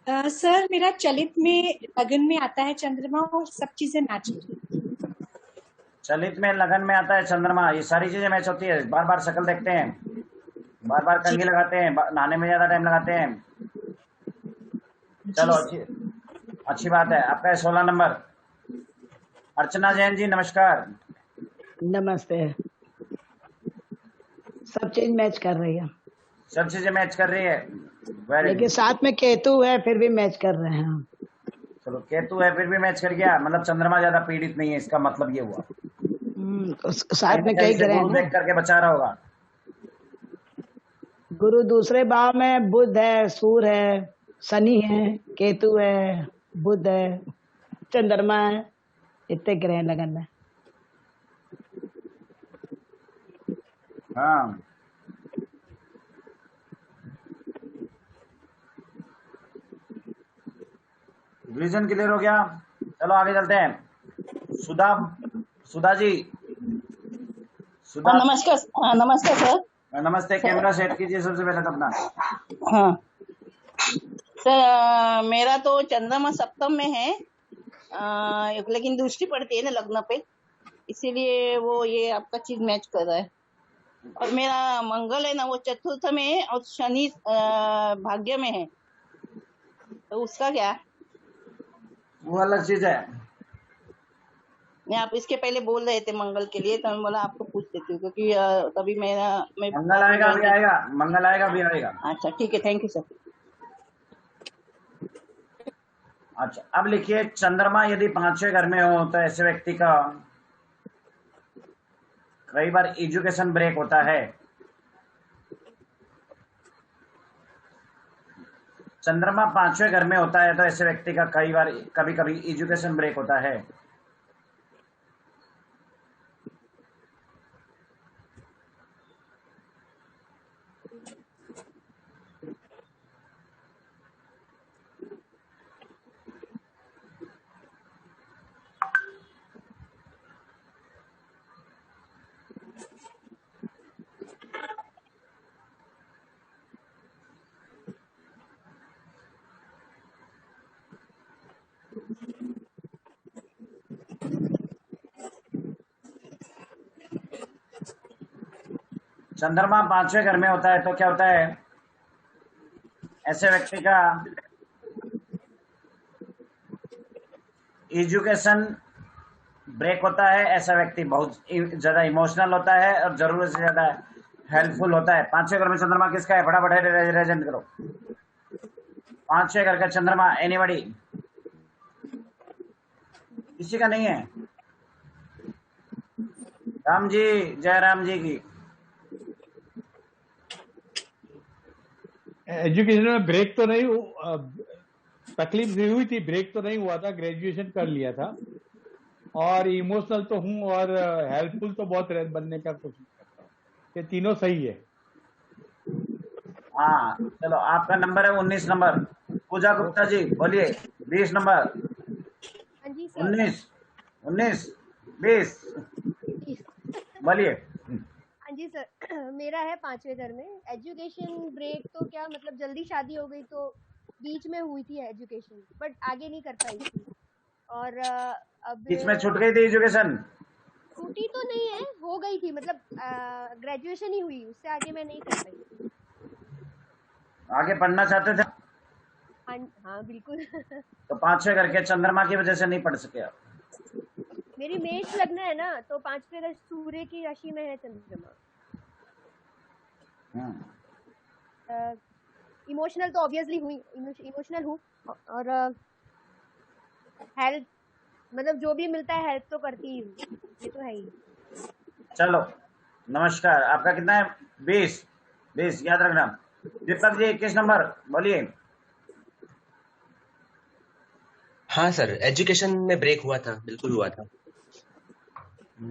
Q: सर मेरा चलित में लगन में आता है चंद्रमा, और सब चीजें मैच होती है।
A: चलित में लगन में आता है चंद्रमा, ये सारी चीजें मैच होती है। बार बार शक्ल देखते हैं, बार बार कंघी लगाते हैं, नहाने में ज्यादा टाइम लगाते हैं। चलो अच्छी बात है। आपका 16 नंबर। अर्चना जैन जी नमस्कार।
R: नमस्ते। सब चीज मैच कर रही है,
A: सब चीजें मैच कर रही है। वेरी
R: लेकिन साथ में केतु है फिर भी मैच कर रहे हैं।
A: चलो केतु है फिर भी मैच कर गया, मतलब चंद्रमा ज्यादा पीड़ित नहीं है, इसका मतलब ये हुआ।
R: साथ में कई ग्रह हैं।
A: देख करके बचा रहा होगा।
R: गुरु दूसरे भाव में, बुध है, सूर्य है, शनि है, केतु है, बुध है, चंद्रमा है, इतने ग्रह लगन में।
A: हाँ विजन क्लियर हो गया। चलो आगे चलते हैं। सुधा, सुधा जी। सुधा
S: नमस्कार। नमस्कार सर।
A: नमस्ते। कैमरा सेट कीजिए सबसे पहले तो अपना।
S: हाँ सर, मेरा तो चंद्रमा सप्तम में है, लेकिन दृष्टि पड़ती है ना लग्न पे, इसीलिए वो ये आपका चीज मैच कर रहा है। और मेरा मंगल है ना वो चतुर्थ में है, और शनि भाग्य में है, तो उसका क्या?
A: वो अलग चीज है।
S: नहीं, आप इसके पहले बोल रहे थे मंगल के लिए, तो मैं बोला आपको पूछ लेती हूँ, क्योंकि तभी मैं
A: मंगल आएगा भी आएगा, मंगल आएगा भी आएगा।
S: अच्छा ठीक है, थैंक यू सर।
A: अच्छा अब लिखिए, चंद्रमा यदि 5वें घर में हो तो ऐसे व्यक्ति का कई बार एजुकेशन ब्रेक होता है। चंद्रमा 5वें घर में होता है तो ऐसे व्यक्ति का कई बार कभी कभी एजुकेशन ब्रेक होता है। चंद्रमा 5वें घर में होता है तो क्या होता है, ऐसे व्यक्ति का एजुकेशन ब्रेक होता है। ऐसा व्यक्ति बहुत ज्यादा इमोशनल होता है और जरूरत से ज्यादा हेल्पफुल होता है। 5वें घर में चंद्रमा किसका है, फटाफट रेजेंट करो। 5वें घर का चंद्रमा एनीबॉडी, किसी का नहीं है। राम जी, जय राम जी की।
T: एजुकेशन में ब्रेक तो नहीं, तकलीफ भी हुई थी, ब्रेक तो नहीं हुआ था, ग्रेजुएशन कर लिया था। और इमोशनल तो हूँ और हेल्पफुल तो बहुत बनने का कोशिश करता हूँ। ये तीनों सही है।
A: हाँ चलो, आपका नंबर है 19 नंबर। पूजा गुप्ता जी बोलिए। 20 नंबर। 19 19 20 बोलिए।
U: हाँ जी सर, मेरा है 5वें घर में। एजुकेशन ब्रेक तो क्या मतलब, जल्दी शादी हो गई तो बीच में हुई थी एजुकेशन, बट आगे नहीं कर पाई थी। और अब
A: बीच में छूट गई थी एजुकेशन?
U: छूटी तो नहीं है, हो गई थी, मतलब ग्रेजुएशन ही हुई, उससे आगे मैं नहीं कर पाई।
A: आगे पढ़ना चाहते थे?
U: हाँ बिल्कुल।
A: तो 5वें घर के चंद्रमा की वजह से नहीं पढ़ सके आप?
U: मेरी मेष लग्न है ना, तो 5वें घर सूर्य की राशि में है चंद्रमा। इमोशनल तो ऑब्वियसली हुई, इमोशनल हूँ। और हेल्प, मतलब जो भी मिलता है हेल्प तो करती ही हूँ, ये तो है ही।
A: चलो नमस्कार। आपका कितना है? 20 याद रखना। दीपक जी 21 नंबर बोलिए।
V: हाँ सर, एजुकेशन में ब्रेक हुआ था, बिल्कुल हुआ था।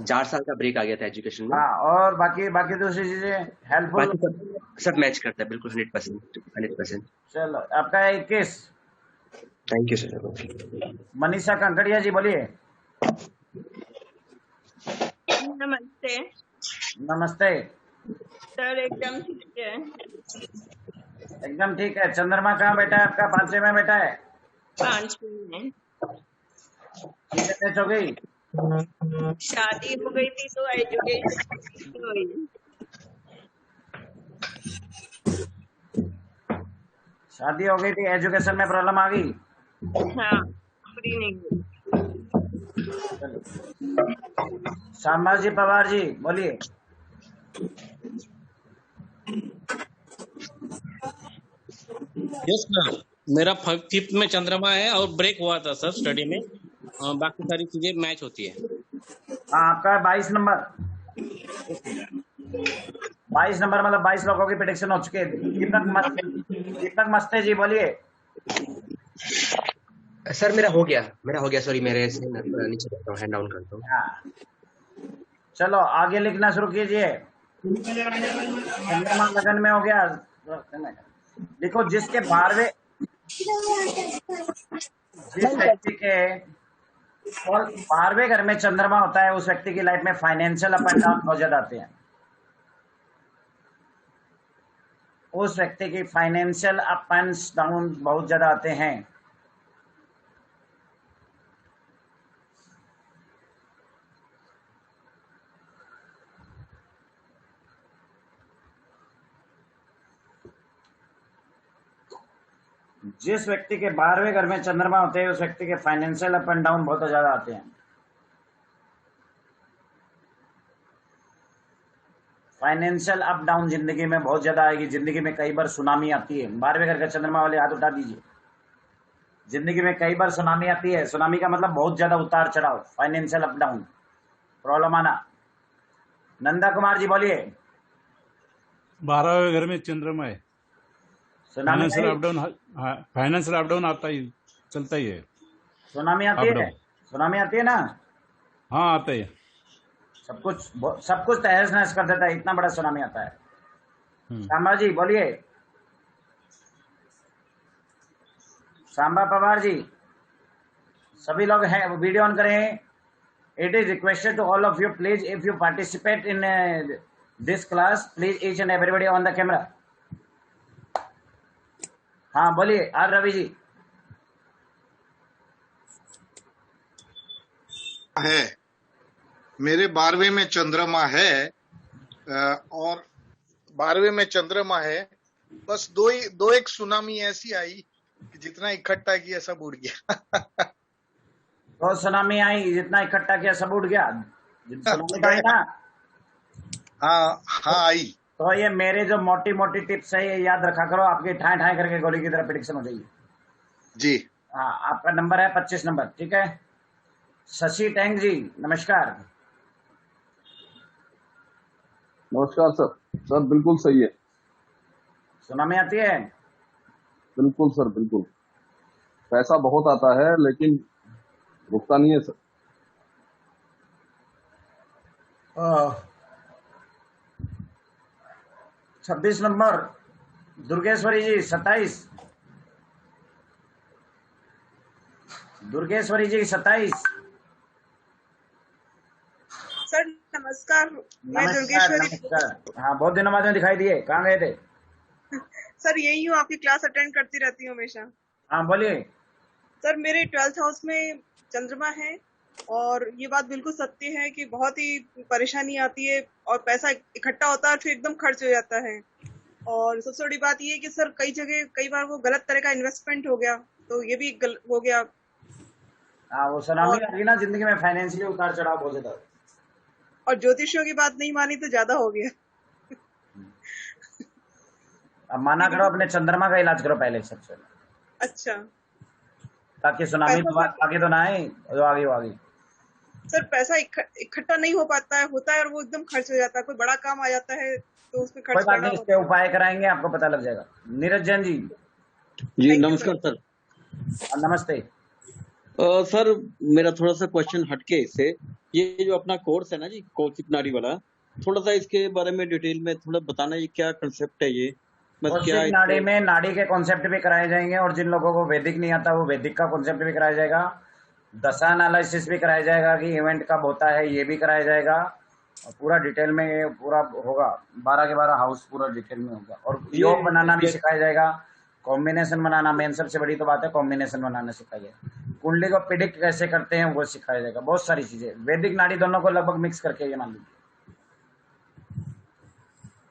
V: 4 साल का ब्रेक आ गया था एजुकेशन में।
A: हाँ, और बाकी दूसरी चीजें हेल्पफुल
V: बाकी सब मैच करता है बिल्कुल, 100%।
A: चलो आपका है 21।
V: Thank you sir.
A: Manisha Kankaria ji बोलिए।
S: नमस्ते
A: नमस्ते
S: सर, एकदम ठीक है।
A: एकदम ठीक है। चंद्रमा कहाँ बैठा है आपका? 5वें में बैठा है।
S: 5वें में
A: मैच हो गई?
S: शादी हो गई थी तो एजुकेशन हुई।
A: शादी हो गई थी, एजुकेशन में प्रॉब्लम आ गई।
S: हाँ, पूरी नहीं हुई।
A: शांबा जी पवार जी बोलिए।
H: यस सर, मेरा 5th में चंद्रमा है और ब्रेक हुआ था सर स्टडी में। बाकी सारी चीजें मैच होती है।
A: हाँ, आपका 22 नंबर। 22 नंबर मतलब 22 लोगों की प्रेडिक्शन हो चुकी है। दीपक मस्ते जी बोलिए।
V: सर मेरा हो गया सॉरी, मेरे से नीचे करता हूँ, हैंड डाउन करता हूँ।
A: हाँ चलो आगे लिखना शुरू कीजिए। चंद्रमा लगन में हो गया। देखो, जिस व्यक्ति के 12वें घर में चंद्रमा होता है, उस व्यक्ति की लाइफ में फाइनेंशियल अप एंड डाउन बहुत ज्यादा आते हैं। उस व्यक्ति की फाइनेंशियल अप एंड डाउन बहुत ज्यादा आते हैं। जिस व्यक्ति के 12वें घर में चंद्रमा होते हैं, उस व्यक्ति के फाइनेंशियल अप एंड डाउन बहुत ज्यादा आते हैं। फाइनेंशियल अप डाउन जिंदगी में बहुत ज्यादा आएगी। जिंदगी में कई बार सुनामी आती है। 12वें घर का चंद्रमा वाले हाथ उठा दीजिए। जिंदगी में कई बार सुनामी आती है। सुनामी का मतलब बहुत ज्यादा उतार चढ़ाव, फाइनेंशियल अप डाउन, प्रॉब्लम आना। नंदा कुमार जी बोलिए।
L: 12वें घर में चंद्रमा है, फाइनेंशियल अप डाउन आता ही चलता ही है।
A: सुनामी आती है? सुनामी आती है ना?
L: हाँ आता है।
A: सब कुछ तहस नहस कर देता है, इतना बड़ा सुनामी आता है। सांबा जी बोलिए। सांबा पवार जी, सभी लोग हैं, वीडियो ऑन करें। It is requested to all of you, please if you participate in this class, please each and everybody on the camera. हाँ बोलिए आर रवि जी।
W: है मेरे 12वें में चंद्रमा है और
C: 12वें में चंद्रमा है, बस दो एक सुनामी ऐसी आई कि जितना इकट्ठा किया सब उड़ गया।
A: तो सुनामी आई, जितना इकट्ठा किया सब उड़ गया। सुनामी तो आई ना?
C: हाँ आई।
A: तो ये मेरे जो मोटी मोटी टिप्स है ये याद रखा करो, आपकी ठाए ठाए करके गोली की तरह प्रिडिक्शन हो जाएगी
C: जी।
A: हाँ, आपका नंबर है 25 नंबर, ठीक है। शशि टैंक जी नमस्कार।
P: नमस्कार सर बिल्कुल सही है।
A: सुनामी आती है?
P: बिल्कुल सर बिल्कुल। पैसा बहुत आता है लेकिन रुकता नहीं है सर।
A: 26 नंबर दुर्गेश्वरी जी 27। दुर्गेश्वरी जी 27।
D: सर नमस्कार, मैं दुर्गेश्वरी।
A: नमस्कार। हाँ, बहुत दिनों बाद में दिखाई दिए, कहाँ गए थे?
D: सर यही हूँ, आपकी क्लास अटेंड करती रहती हूँ हमेशा।
A: हाँ बोलिए।
D: सर मेरे 12th हाउस में चंद्रमा है और ये बात बिल्कुल सत्य है कि बहुत ही परेशानी आती है और पैसा इकट्ठा होता है फिर एकदम खर्च हो जाता है। और सबसे बड़ी बात ये है कि सर कई बार वो गलत तरह का इन्वेस्टमेंट हो गया, तो ये भी हो गया।
A: हाँ, वो सुनामी आ गई ना जिंदगी में, फाइनेंशियली उतार चढ़ाव बहुत ज्यादा।
D: और ज्योतिषियों की बात नहीं मानी तो ज्यादा हो गया।
A: अब माना करो, अपने चंद्रमा का इलाज करो पहले सबसे।
D: अच्छा।
A: ताकि सुनामी आगे तो ना आए, जो आगे वो आगे।
D: सर पैसा इकट्ठा नहीं हो पाता है, होता है और वो एकदम खर्च हो जाता है। कोई बड़ा काम आ जाता है तो उसमें खर्च करना होता है।
A: इसके उपाय कराएंगे, आपको पता लग जाएगा। नीरज जैन जी।
W: जी नमस्कार सर।
A: नमस्ते।
W: सर मेरा थोड़ा सा क्वेश्चन हटके इससे, ये जो अपना कोर्स है ना जी, कौशिक नाड़ी वाला, थोड़ा सा इसके बारे में डिटेल में थोड़ा बताना, ये क्या कंसेप्ट है ये?
A: कौशिक नाड़ी में नाड़ी के कॉन्सेप्ट भी कराए जाएंगे और जिन लोगों को वैदिक नहीं आता वो वैदिक का कॉन्सेप्ट भी कराया जाएगा। दशा एनालिसिस भी कराया जाएगा कि इवेंट कब होता है, ये भी कराया जाएगा। और पूरा डिटेल में ये पूरा होगा, 12 के 12 हाउस पूरा डिटेल में होगा। और योग बनाना भी सिखाया जाएगा, कॉम्बिनेशन बनाना। मेन सबसे बड़ी तो बात है कॉम्बिनेशन बनाना सिखाया जाएगा। कुंडली को प्रिडिक्ट कैसे करते हैं वो सिखाया जाएगा। बहुत सारी चीजें, वैदिक नाड़ी दोनों को लगभग मिक्स करके ये मान लीजिए।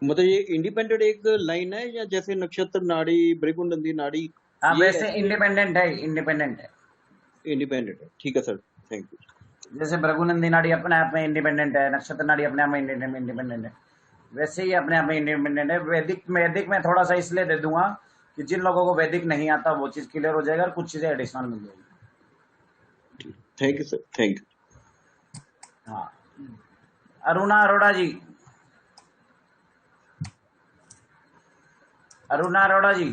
W: मतलब ये इंडिपेंडेंट एक लाइन है या जैसे नक्षत्र नाड़ी, भृगुनंदी नाड़ी?
A: हाँ, वैसे इंडिपेंडेंट है, इंडिपेंडेंट है,
W: इंडिपेंडेंट है। ठीक है सर, थैंक यू।
A: जैसे भृगुनंदी नाड़ी अपने आप में इंडिपेंडेंट है, नक्षत्र नाड़ी अपने आप में इंडिपेंडेंट है, वैसे ही अपने आप में इंडिपेंडेंट है। वैदिक में थोड़ा सा इसलिए दे दूंगा कि जिन लोगों को वैदिक नहीं आता वो चीज क्लियर हो जाएगा और कुछ चीजें एडिशनल मिल जाएगी।
W: Thank you sir, thank you.
A: हाँ, अरुणा अरोड़ा जी। अरुणा अरोड़ा जी।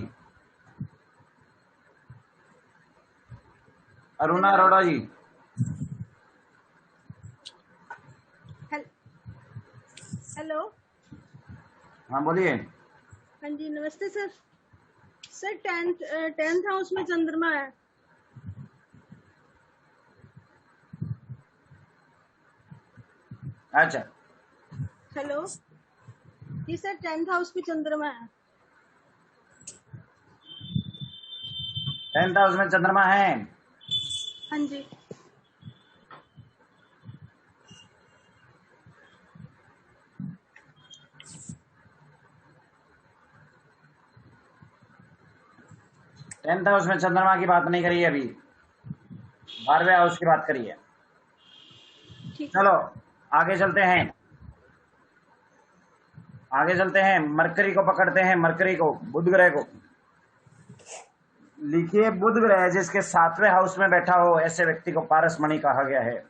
A: अरुणा अरोड़ा जी।
U: हेलो।
A: हाँ बोलिए।
U: हाँ जी नमस्ते सर। सर 10th हाउस में चंद्रमा है।
A: अच्छा।
U: हेलो जी सर, 10th हाउस में चंद्रमा है।
A: 10th हाउस में चंद्रमा है।
U: हाँ जी।
A: टेंथ हाउस में चंद्रमा की बात नहीं करी अभी, 12वें हाउस की बात करी है। चलो आगे चलते हैं, आगे चलते हैं। मरकरी को पकड़ते हैं, मरकरी को, बुध ग्रह को। लिखिए बुध ग्रह जिसके 7वें हाउस में बैठा हो ऐसे व्यक्ति को पारसमणि कहा गया है।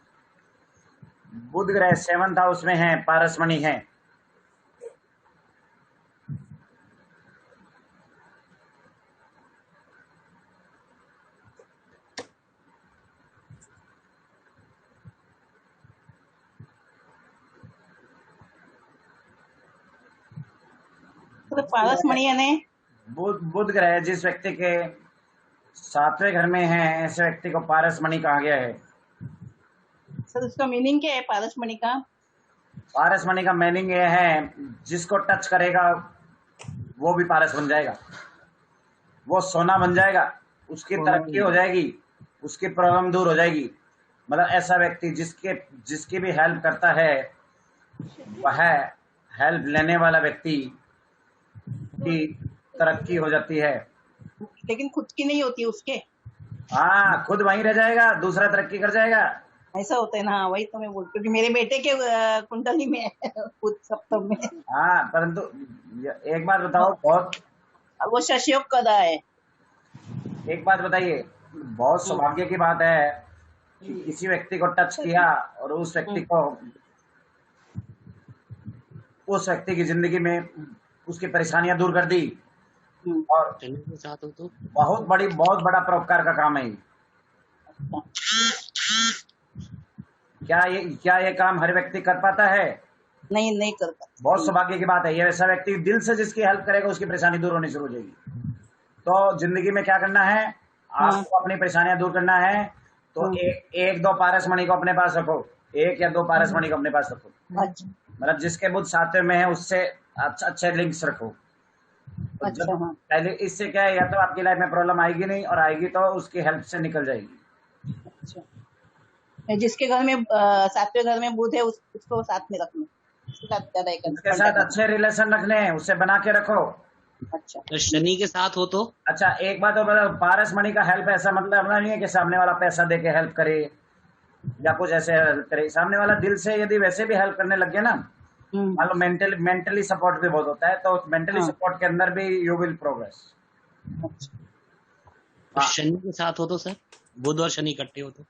A: बुध ग्रह 7th हाउस में है, पारसमणि है।
S: तो पारसमणि यानी
A: बुध ग्रह जिस व्यक्ति के 7वें घर में है ऐसे व्यक्ति को पारसमणि कहा गया है।
S: सर उसका मीनिंग क्या है पारसमणि का?
A: पारसमणि का मीनिंग ये है जिसको टच करेगा वो भी पारस बन जाएगा, वो सोना बन जाएगा, उसकी तरक्की हो जाएगी, उसकी प्रॉब्लम दूर हो जाएगी। मतलब ऐसा व्यक्ति जिसकी भी हेल्प करता है वह हेल्प लेने वाला व्यक्ति की तरक्की हो जाती है।
S: लेकिन खुद की नहीं होती उसके,
A: हाँ, खुद वहीं रह जाएगा, दूसरा तरक्की कर जाएगा।
S: ऐसा होता है ना, वही तो मैं बोलती हूँ कि मेरे बेटे के कुंडली में है खुद सप्तम में।
A: हाँ, परंतु एक बात बताओ, बहुत
S: वो शशयोग कदा है।
A: एक बात बताइए, बहुत सौभाग्य की बात है कि किसी व्यक्ति को टच किया और उस व्यक्ति की जिंदगी में उसकी परेशानियां दूर कर दी, और
B: के साथ हो तो
A: बहुत बड़ा परोपकार का काम है ये। क्या ये काम हर व्यक्ति कर पाता है?
S: नहीं कर पाता।
A: बहुत सौभाग्य की बात है। ये वैसा व्यक्ति दिल से जिसकी हेल्प करेगा उसकी परेशानी दूर होनी शुरू हो जाएगी। तो जिंदगी में क्या करना है, आपको अपनी परेशानियां दूर करना है, तो एक दो पारस मणि को अपने पास रखो, 1 या 2 पारस मणि को अपने पास रखो। मतलब जिसके बुध सातवें में है उससे अच्छे लिंक्स रखो।
S: अच्छा, हाँ।
A: पहले इससे क्या है, या तो आपकी लाइफ में प्रॉब्लम आएगी नहीं, और आएगी तो उसकी हेल्प से निकल जाएगी।
S: अच्छा, जिसके घर में सातवें घर में बुध है उसको साथ में रखना, उसके साथ
A: अच्छे रिलेशन रखने हैं, उससे बना के रखो।
S: अच्छा,
B: तो शनि के साथ हो तो?
A: अच्छा, एक बात और बताओ, पारस मणि का हेल्प ऐसा मतलब नहीं है कि सामने वाला पैसा दे के हेल्प करे या कुछ ऐसे हेल्प करे। सामने वाला दिल से यदि वैसे भी हेल्प करने लग गया ना, मान लो मेंटली सपोर्ट भी बहुत होता है, तो मेंटली सपोर्ट के अंदर भी यू विल प्रोग्रेस।
B: तो शनि के साथ हो तो सर, बुध और शनि इकट्ठे हो तो?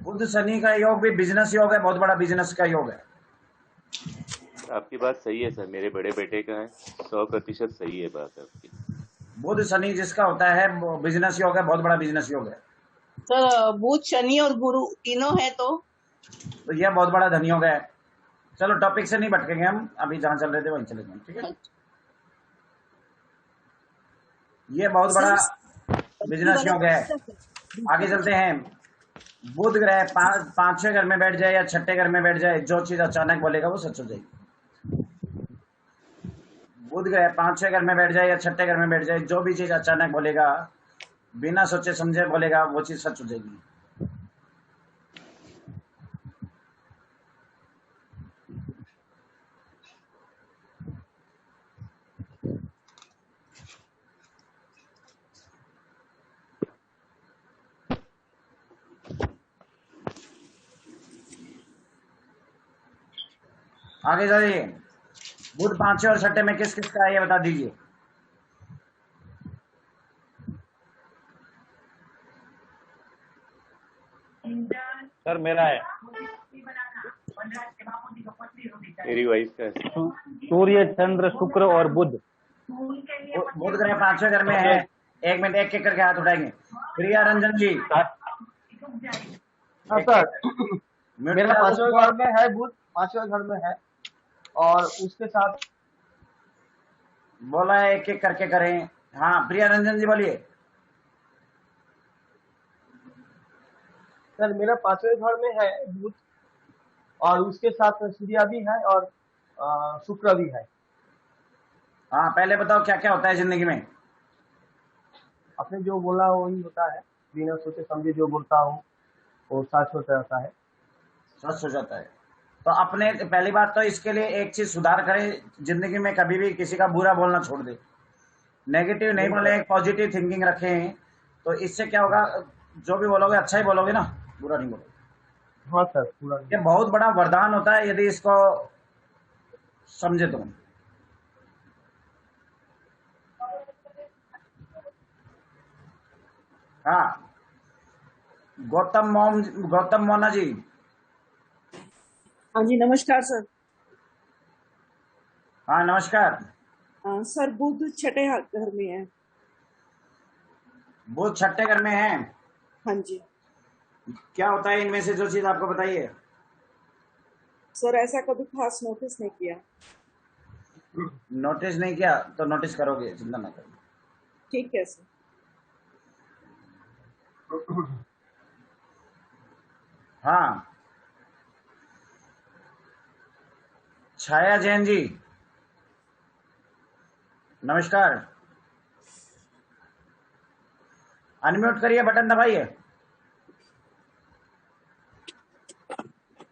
A: बुध शनि का योग भी बिजनेस योग है, बहुत बड़ा बिजनेस का योग है।
G: आपकी बात सही है सर, मेरे बड़े बेटे का है, 100% सही है बात आपकी।
A: बुध शनि जिसका होता है बिजनेस योग है, बहुत बड़ा बिजनेस योग है।
S: सर बुध शनि और गुरु तीनों है तो
A: यह बहुत बड़ा धन योग है। चलो टॉपिक से नहीं भटकेंगे हम, अभी जहां चल रहे थे वहीं चले जाएंगे, ठीक है। ये बहुत बड़ा बिजनेस योग है। आगे चलते हैं। बुध ग्रह 5वें घर में बैठ जाए या 6ठे घर में बैठ जाए, जो चीज अचानक बोलेगा वो सच हो जाएगी। बुध ग्रह 5वें घर में बैठ जाए या 6ठे घर में बैठ जाए, जो भी चीज अचानक बोलेगा, बिना सोचे समझे बोलेगा, वो चीज सच हो जाएगी। आगे जाइए। बुध 5वें और 6ठे में किस किस का है ये बता दीजिए।
K: सर मेरा है,
G: मेरी वाइफ का है।
K: सूर्य चंद्र शुक्र और बुध।
A: बुध ग्रह 5वें घर में है। एक मिनट, एक करके हाथ उठाएंगे। प्रिया रंजन जी।
K: हाँ सर, मेरा 5वें घर में है बुध, 5वें घर में है, और उसके साथ
A: बोला है एक एक करके करें। हाँ प्रिया रंजन जी बोलिए।
K: सर मेरा 5वें घर में है बुध, और उसके साथ सूर्य भी है और शुक्र भी है।
A: हाँ पहले बताओ क्या क्या होता है जिंदगी में।
K: आपने जो बोला वही होता है, बिना सोचे समझे जो बोलता हूँ वो सच हो जाता है।
A: सच हो जाता है। तो अपने पहली बात तो इसके लिए एक चीज सुधार करें, जिंदगी में कभी भी किसी का बुरा बोलना छोड़ दे। नेगेटिव नहीं बोले, एक पॉजिटिव थिंकिंग रखें, तो इससे क्या होगा, जो भी बोलोगे अच्छा ही बोलोगे ना, बुरा नहीं बोलोगे।
K: हाँ सर, पूरा।
A: ये बहुत बड़ा वरदान होता है यदि इसको समझे तो। हाँ गौतम मोना जी।
D: हाँ जी नमस्कार सर।
A: हाँ नमस्कार।
D: सर बुध 6ठे घर में है।
A: बुध 6ठे घर में है।
D: हाँ जी।
A: क्या होता है इनमें से जो चीज आपको बताइए।
D: सर ऐसा कभी खास नोटिस नहीं किया।
A: नोटिस नहीं किया तो नोटिस करोगे, चिंता ना करो।
D: ठीक है सर।
A: हाँ छाया जैन जी नमस्कार। अनम्यूट करिए, बटन दबाइए।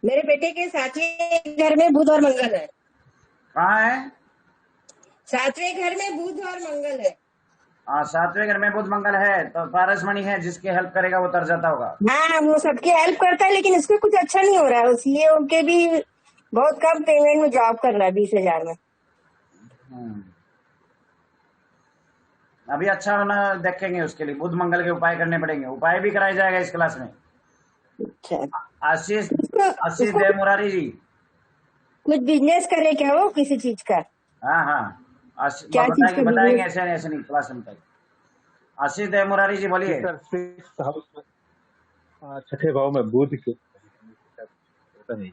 I: मेरे बेटे के साथ ही घर में बुध और मंगल है।
A: कहाँ है?
I: सातवें घर में बुध और मंगल है।
A: हाँ, सातवें घर में बुध मंगल है तो पारसमणि है, जिसकी हेल्प करेगा वो तर जाता होगा।
I: हाँ, वो सबकी हेल्प करता है, लेकिन उसको कुछ अच्छा नहीं हो रहा है। उसलिए उनके भी बहुत कम पेमेंट में जॉब कर रहा है, 20,000 में।
A: अभी अच्छा होना देखेंगे, उसके लिए बुध मंगल के उपाय करने पड़ेंगे। उपाय भी कराया जाएगा इस क्लास में। आशीष देव मुरारी जी,
I: कुछ बिजनेस करे क्या वो किसी चीज का?
A: हाँ हाँ,
I: क्या चीज का
A: बताएंगे,
I: business?
A: ऐसे नहीं क्लास में बताएंगे। आशीष देव मुरारी जी बोलिए।
J: सर 6th हाउस में, छठे भाव में बुध के, पता नहीं,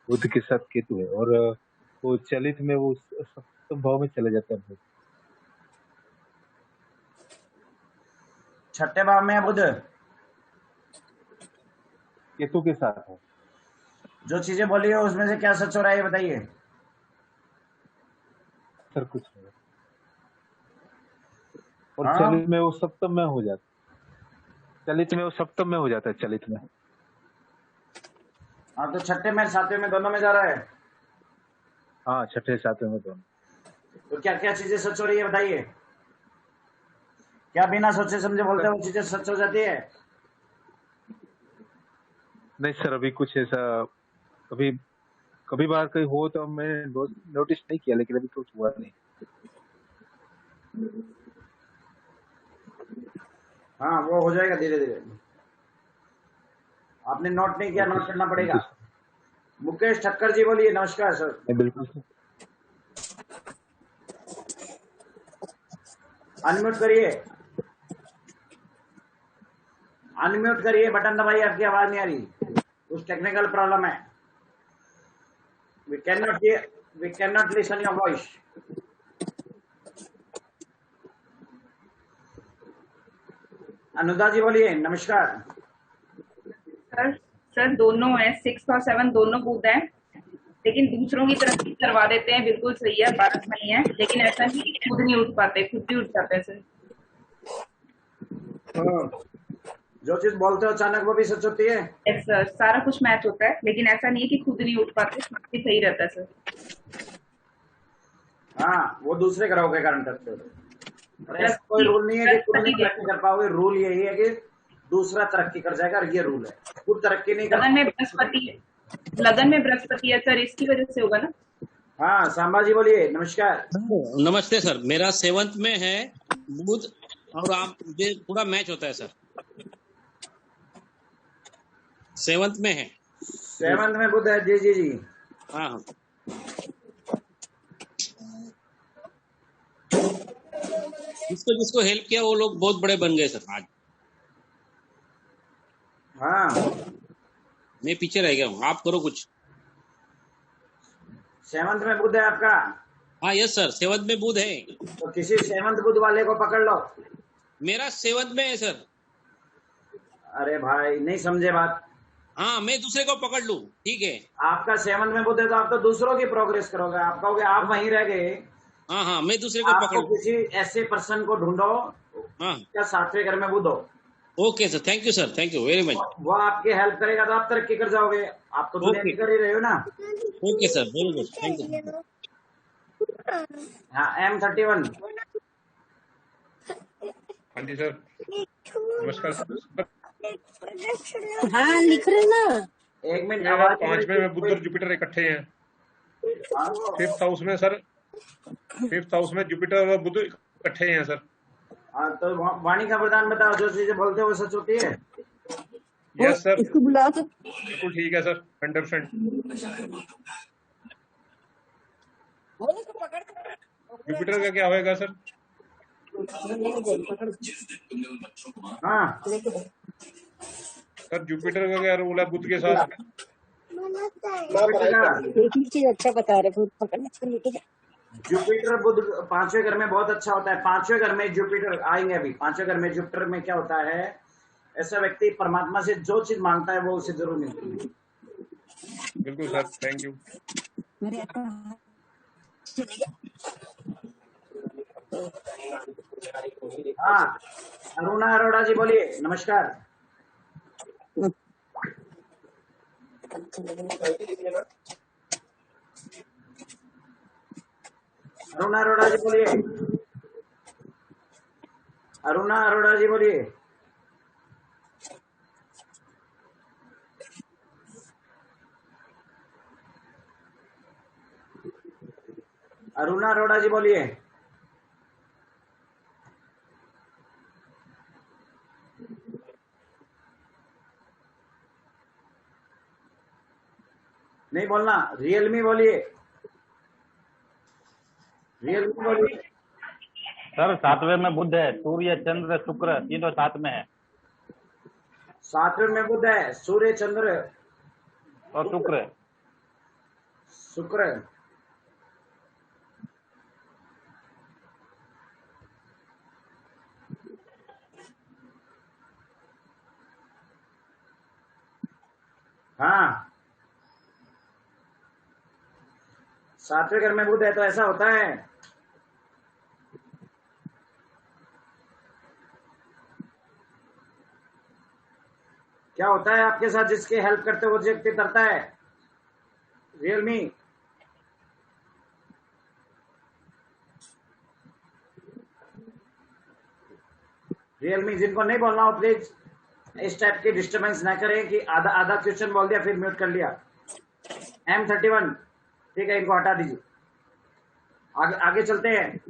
J: बुध के साथ केतु है और वो चलित में वो सप्तम भाव में चले जाता है।
A: छठे भाव में है बुध,
J: केतु के साथ है।
A: जो चीजें बोली है उसमें से क्या सच हो रहा है ये बताइए।
J: सर कुछ नहीं, और
A: हाँ?
J: चलित में वो सप्तम में हो जाता है। चलित में वो सप्तम में हो जाता है, चलित में।
A: हाँ, तो छठे में सातवें में दोनों में जा रहा है।
J: हाँ, छठे सातवें में दोनों।
A: तो क्या क्या चीजें सच हो रही है बताइए। क्या बिना सोचे समझे बोलते हैं वो चीजें सच हो जाती है?
J: नहीं सर, अभी कुछ ऐसा कभी बार कहीं हो तो मैं नोटिस नहीं किया, लेकिन अभी कुछ हुआ नहीं।
A: हाँ, वो हो जाएगा धीरे धीरे। आपने नोट नहीं किया, नोट करना पड़ेगा। मुकेश ठक्कर जी बोलिए। नमस्कार सर।
J: बिल्कुल सर।
A: अनम्यूट करिए, अनम्यूट करिए, बटन दबाइए, आपकी आवाज नहीं आ रही, कुछ टेक्निकल प्रॉब्लम है। We can not listen your voice. Anuda ji बोलिए। नमस्कार
M: सर दोनों है, 6 और 7 दोनों बुध हैं, लेकिन दूसरों की तरफ करवा देते हैं। बिल्कुल सही है, पारसमणि है, लेकिन ऐसा नहीं कि खुद नहीं उठ पाते, खुद भी उठ जाते हैं सर।
A: जो चीज बोलते हो अचानक वो भी सच होती है।
M: यस सर, सारा कुछ मैच होता है, लेकिन ऐसा नहीं है कि खुद नहीं उठ पाते, खुद भी सही रहता है सर।
A: हाँ, वो दूसरे ग्रहों के कारण करते हो। ऐसा कोई रूल नहीं है कि खुद नहीं तरक्की कर पाओगे। रूल यही है कि दूसरा तरक्की कर जाएगा, और ये रूल है। खुद तरक्की नहीं कर।
M: लगन में बृहस्पति है सर, इसकी वजह से होगा ना।
A: हाँ, सांबा जी बोलिए। नमस्कार।
B: नमस्ते सर, मेरा 7th में है बुध, और आप ये पूरा मैच होता है सर। 7th में है,
A: 7th में बुध है। जी जी जी।
B: हाँ हाँ। जिसको हेल्प किया वो लोग बहुत बड़े बन गए सर आज।
A: हाँ,
B: मैं पीछे रह गया हूँ, आप करो कुछ।
A: 7th में बुध है आपका।
B: हाँ यस सर, 7th में बुध है।
A: तो किसी 7th बुध वाले को पकड़ लो।
B: मेरा 7th में है सर।
A: अरे भाई, नहीं समझे बात।
B: हाँ, मैं दूसरे को पकड़ लूँ, ठीक है।
A: आपका 7th में बुध है तो आप तो दूसरों की प्रोग्रेस करोगे। आप कहोगे आप वहीं रह गए।
B: हाँ हाँ, मैं दूसरे को पकड़ लूँ।
A: किसी ऐसे पर्सन को ढूंढो
B: हाँ,
A: क्या 7वें घर में बुध हो।
B: Okay sir, thank you sir, thank you very much.
A: वो आपकी हेल्प करेगा तो आप तरक्की कर जाओगे। आप तो दुनिया की कर ही रहे हो ना।
B: Okay sir, very good, thank you.
A: हाँ, M31।
N: हाँ जी सर, नमस्कार सर।
I: हाँ, लिख रहे ना।
A: एक मिनट,
N: मेरा
A: आवाज
N: 5वें में बुध और जुपिटर इकट्ठे हैं। 5th हाउस में सर, 5th हाउस में जुपिटर और बुध इकट्ठे हैं सर।
A: हाँ, तो वाणी का वरदान बताओ। जो चीजें बोलते हो वो सच होती है।
N: यस सर,
I: इसको बुला तो।
N: बिल्कुल ठीक है सर, 100%। जुपिटर का क्या होएगा सर?
A: हाँ
N: सर, जुपिटर का क्या रोल है बुध के साथ?
I: एक ही चीज अच्छा बता रहे, पकड़ना छोड़ के।
A: जुपिटर बुध 5वें घर में बहुत अच्छा होता है। 5वें घर में जुपिटर आएंगे अभी। 5वें घर में जुपिटर में क्या होता है, ऐसा व्यक्ति परमात्मा से जो चीज मांगता है वो उसे जरूर मिलती है।
N: बिल्कुल सर, थैंक यू।
A: हाँ, अरुणा अरोड़ा जी बोलिए। नमस्कार। अरुणा अरोड़ा जी बोलिए। अरुणा अरोड़ा जी बोलिए। अरुणा अरोड़ा जी बोलिए। नहीं बोलना, रियलमी बोलिए। रियलमी बोलिए।
E: सर 7वें में बुध है, सूर्य चंद्र शुक्र तीनों 7 में है
A: 7वें में बुध है, सूर्य चंद्र
E: और शुक्र।
A: शुक्र। हाँ, 7वें घर में बुध है तो ऐसा होता है। क्या होता है आपके साथ? जिसके हेल्प करते हो वो व्यक्ति करता है। रियलमी। रियलमी जिनको नहीं बोलना हो प्लीज इस टाइप की डिस्टरबेंस ना करें कि आधा आधा क्वेश्चन बोल दिया फिर म्यूट कर लिया। M31 ठीक है, इनको हटा दीजिए। आगे आगे चलते हैं।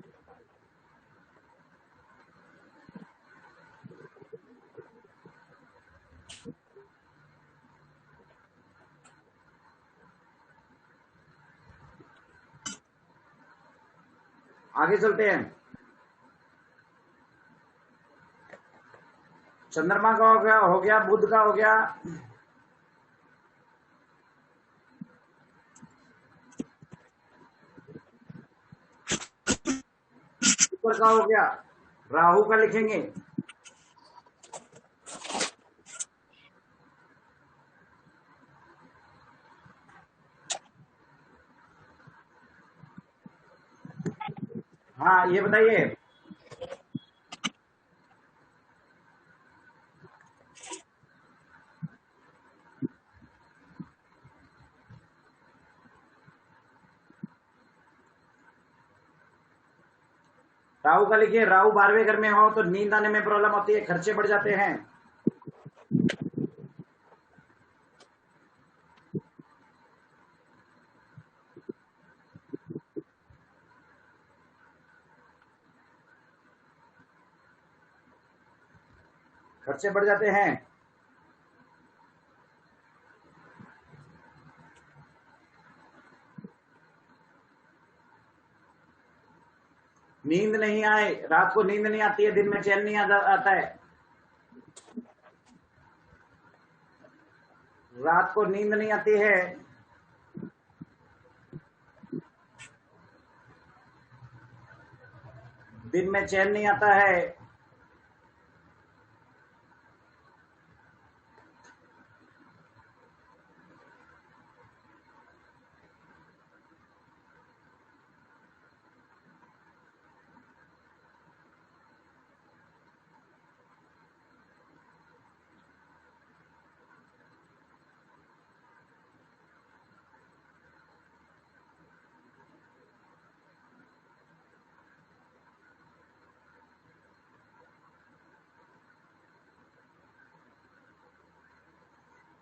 A: आगे चलते हैं। चंद्रमा का हो गया, बुध का हो गया, शुक्र का हो गया, राहु का लिखेंगे। हाँ ये बताइए, राहु का लिखिए। राहु 12वें घर में हो तो नींद आने में प्रॉब्लम होती है, खर्चे बढ़ जाते हैं। खर्चे बढ़ जाते हैं। नींद नहीं आए, रात को नींद नहीं आती है, दिन में चैन नहीं आता है। रात को नींद नहीं आती है, दिन में चैन नहीं आता है।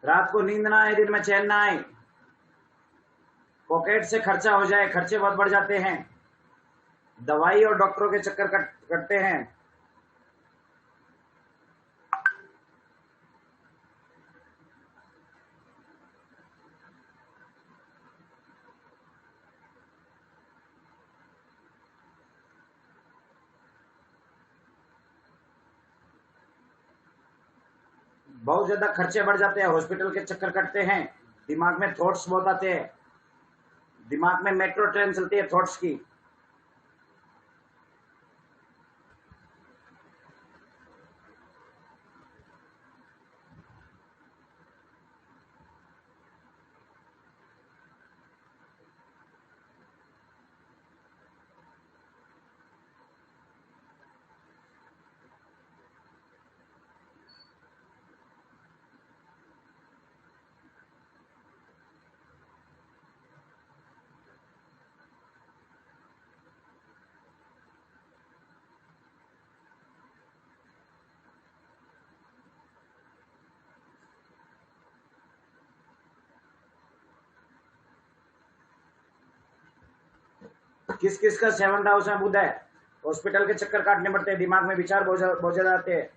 A: रात को नींद ना आए, दिन में चैन ना आए, पॉकेट से खर्चा हो जाए, खर्चे बहुत बढ़ जाते हैं, दवाई और डॉक्टरों के चक्कर कटते हैं। बहुत ज्यादा खर्चे बढ़ जाते हैं, हॉस्पिटल के चक्कर कटते हैं, दिमाग में थॉट्स बहुत आते हैं, दिमाग में मेट्रो ट्रेन चलती है थॉट्स की। किस किस का 7th हाउस में बुध है? हॉस्पिटल के चक्कर काटने पड़ते हैं, दिमाग में विचार बहुत ज्यादा आते हैं।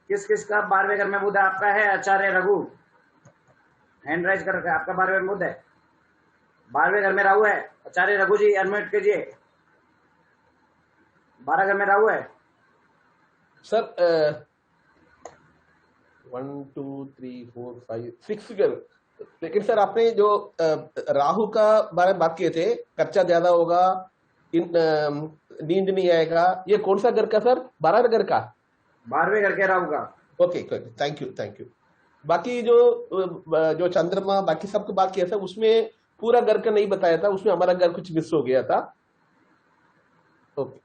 A: किस किस का 12वें घर में बुध है? आपका है आचार्य रघु, हैंड राइज कर रखा है। आपका 12वें में बुध है, 12वें घर में राहु है। आचार्य रघु जी अनम्यूट कीजिए। 12 घर में राहु है
F: सर। 1 2 3 4 5 6 घर। लेकिन सर आपने जो राहु का बारे में बात किए थे, खर्चा ज्यादा होगा, नींद नहीं आएगा, ये कौन सा घर का सर? 12वें घर का?
A: 12वें घर के राहु का।
F: Okay, thank you. बाकी जो चंद्रमा बाकी सबको बात किया था, उसमें पूरा घर का नहीं बताया था, उसमें हमारा घर कुछ मिस हो गया था। ओके।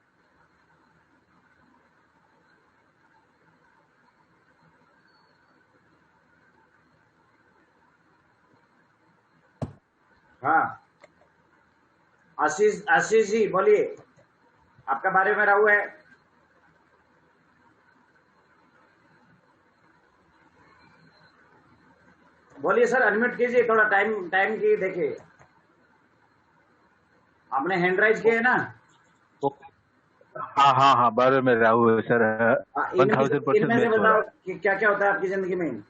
A: हाँ आशीष जी बोलिए, आपका 12वें में राहु है। बोलिए सर, अनम्यूट कीजिए, थोड़ा टाइम की देखिए। आपने हैंड राइज किया है ना?
J: हाँ 12 में राहु है सर। 1000%
A: इनमें से बताओ कि क्या क्या होता है आपकी जिंदगी में?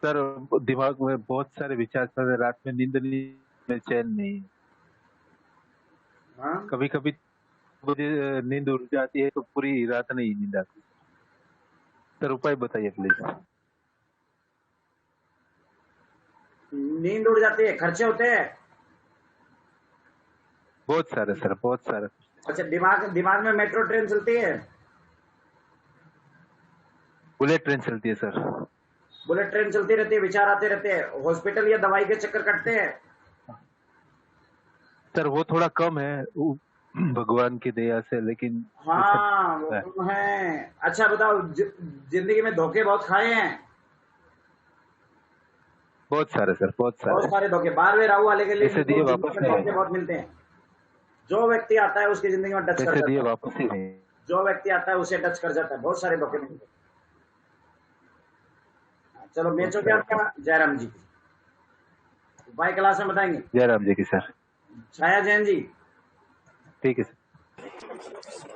J: सर दिमाग में बहुत सारे विचार चल रहे, रात में नींद नहीं, में चैन नहीं। कभी कभी मुझे नींद उड़ जाती है तो पूरी रात नहीं नींद आती। सर उपाय बताइए प्लीज।
A: नींद उड़ जाती है, खर्चे होते हैं
J: बहुत सारे सर, बहुत सारे।
A: अच्छा, दिमाग में मेट्रो ट्रेन चलती है?
J: बुलेट ट्रेन चलती है सर।
A: बुलेट ट्रेन चलती रहती है, विचार आते रहते हैं, हॉस्पिटल या दवाई के चक्कर कटते हैं?
J: सर वो थोड़ा कम है भगवान की दया से, लेकिन
A: हाँ वो है। अच्छा बताओ, जिंदगी में धोखे बहुत खाए हैं?
J: बहुत सारे सर, बहुत
A: सारे धोखे। 12वें राहु वाले के लिए
J: दिए वापस नहीं
A: धोखे बहुत मिलते हैं। जो व्यक्ति आता है उसकी जिंदगी में टच कर जाता है,
J: वापस ही नहीं।
A: जो व्यक्ति आता है उसे टच कर जाता है, बहुत सारे धोखे मिलते हैं। चलो मैच हो गया आपका। जयराम जी उपाय क्लास में बताएंगे।
J: जयराम जी की सर।
A: छाया जैन जी।
J: ठीक है सर।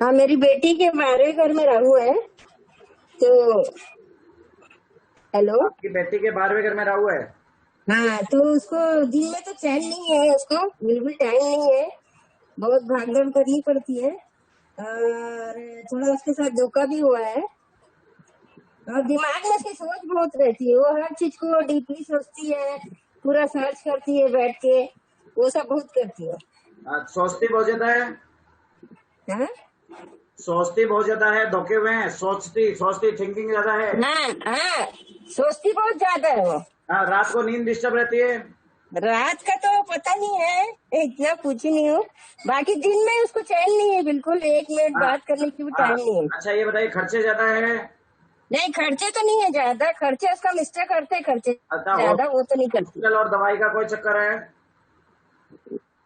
I: हाँ, मेरी बेटी के 12वें घर में राहु है तो। हेलो,
A: आपकी बेटी के 12वें घर में राहु है?
I: हाँ, तो उसको दिन में तो चैन नहीं है, उसको बिल्कुल टाइम नहीं है, बहुत भागदौड़ करनी पड़ती है और थोड़ा उसके साथ धोखा भी हुआ है और दिमाग में उसकी सोच बहुत रहती है, वो हर चीज को डीपली सोचती है, पूरा सर्च करती है बैठ के, वो सब बहुत करती है।
A: सोचती बहुत ज्यादा है?
I: हाँ?
A: सोचती बहुत ज्यादा है, धोखे हुए हैं। सोचती थिंकिंग ज्यादा है।
I: हाँ, सोचती बहुत ज्यादा है वो।
A: हाँ, रात को नींद डिस्टर्ब रहती है?
I: रात का तो पता नहीं है, इतना पूछी नहीं हूँ, बाकी दिन में उसको चैन नहीं है बिल्कुल, 1 मिनट बात करने की भी टाइम नहीं है।
A: अच्छा ये बताइए, खर्चे ज्यादा है?
I: नहीं, खर्चे तो नहीं है ज्यादा, खर्चे उसका मिस्टर करते हैं, खर्चे ज्यादा वो तो नहीं करती।
A: और दवाई का कोई चक्कर है?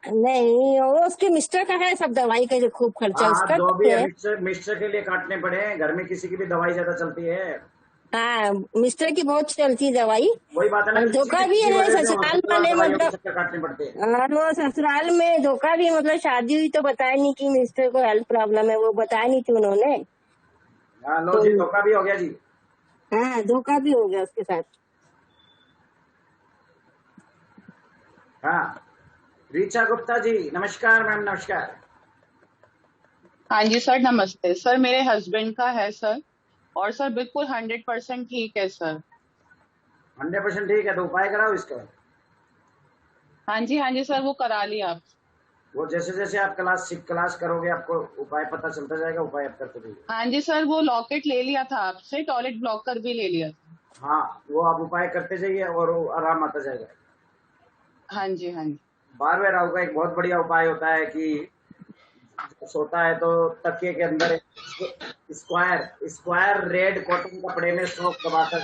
I: नहीं, वो उसके मिस्टर का है, सब दवाई का जो खूब खर्चा उसका
A: जो भी
I: है।
A: मिस्टर के लिए काटने पड़े, घर में किसी की भी दवाई ज्यादा चलती है।
I: हाँ, मिस्टर की बहुत चलती है दवाई।
A: वही बात है ना,
I: धोखा भी है ससुराल वाले, मतलब
A: काटने पड़ते हैं।
I: और वो ससुराल में धोखा भी, मतलब शादी हुई तो बताया नहीं कि मिस्टर को हेल्थ प्रॉब्लम है, वो बताया नहीं थी उन्होंने।
A: लो जी, धोखा भी हो गया जी।
I: हाँ, धोखा भी हो गया उसके साथ।
A: हाँ, रीचा गुप्ता जी नमस्कार। मैम नमस्कार।
O: हाँ जी सर, नमस्ते सर। मेरे हस्बैंड का है सर, और सर बिल्कुल 100% ठीक है सर।
A: 100% ठीक है, तो उपाय कराओ इसका।
O: हाँ जी सर, वो करा लिया आप।
A: वो जैसे जैसे आप क्लास करोगे आपको उपाय पता चलता जाएगा, उपाय आप करते रहिए।
O: हाँ जी सर, वो लॉकेट ले लिया था आपसे, टॉयलेट ब्लॉकर भी ले लिया था।
A: हाँ, वो आप उपाय करते जाइए और आराम आता जाएगा।
O: हाँ जी
A: 12वें राहु का एक बहुत बढ़िया उपाय होता है कि सोता है तो तकिए के अंदर स्क्वायर स्क्वायर रेड कॉटन कपड़े में सौंफ दबा कर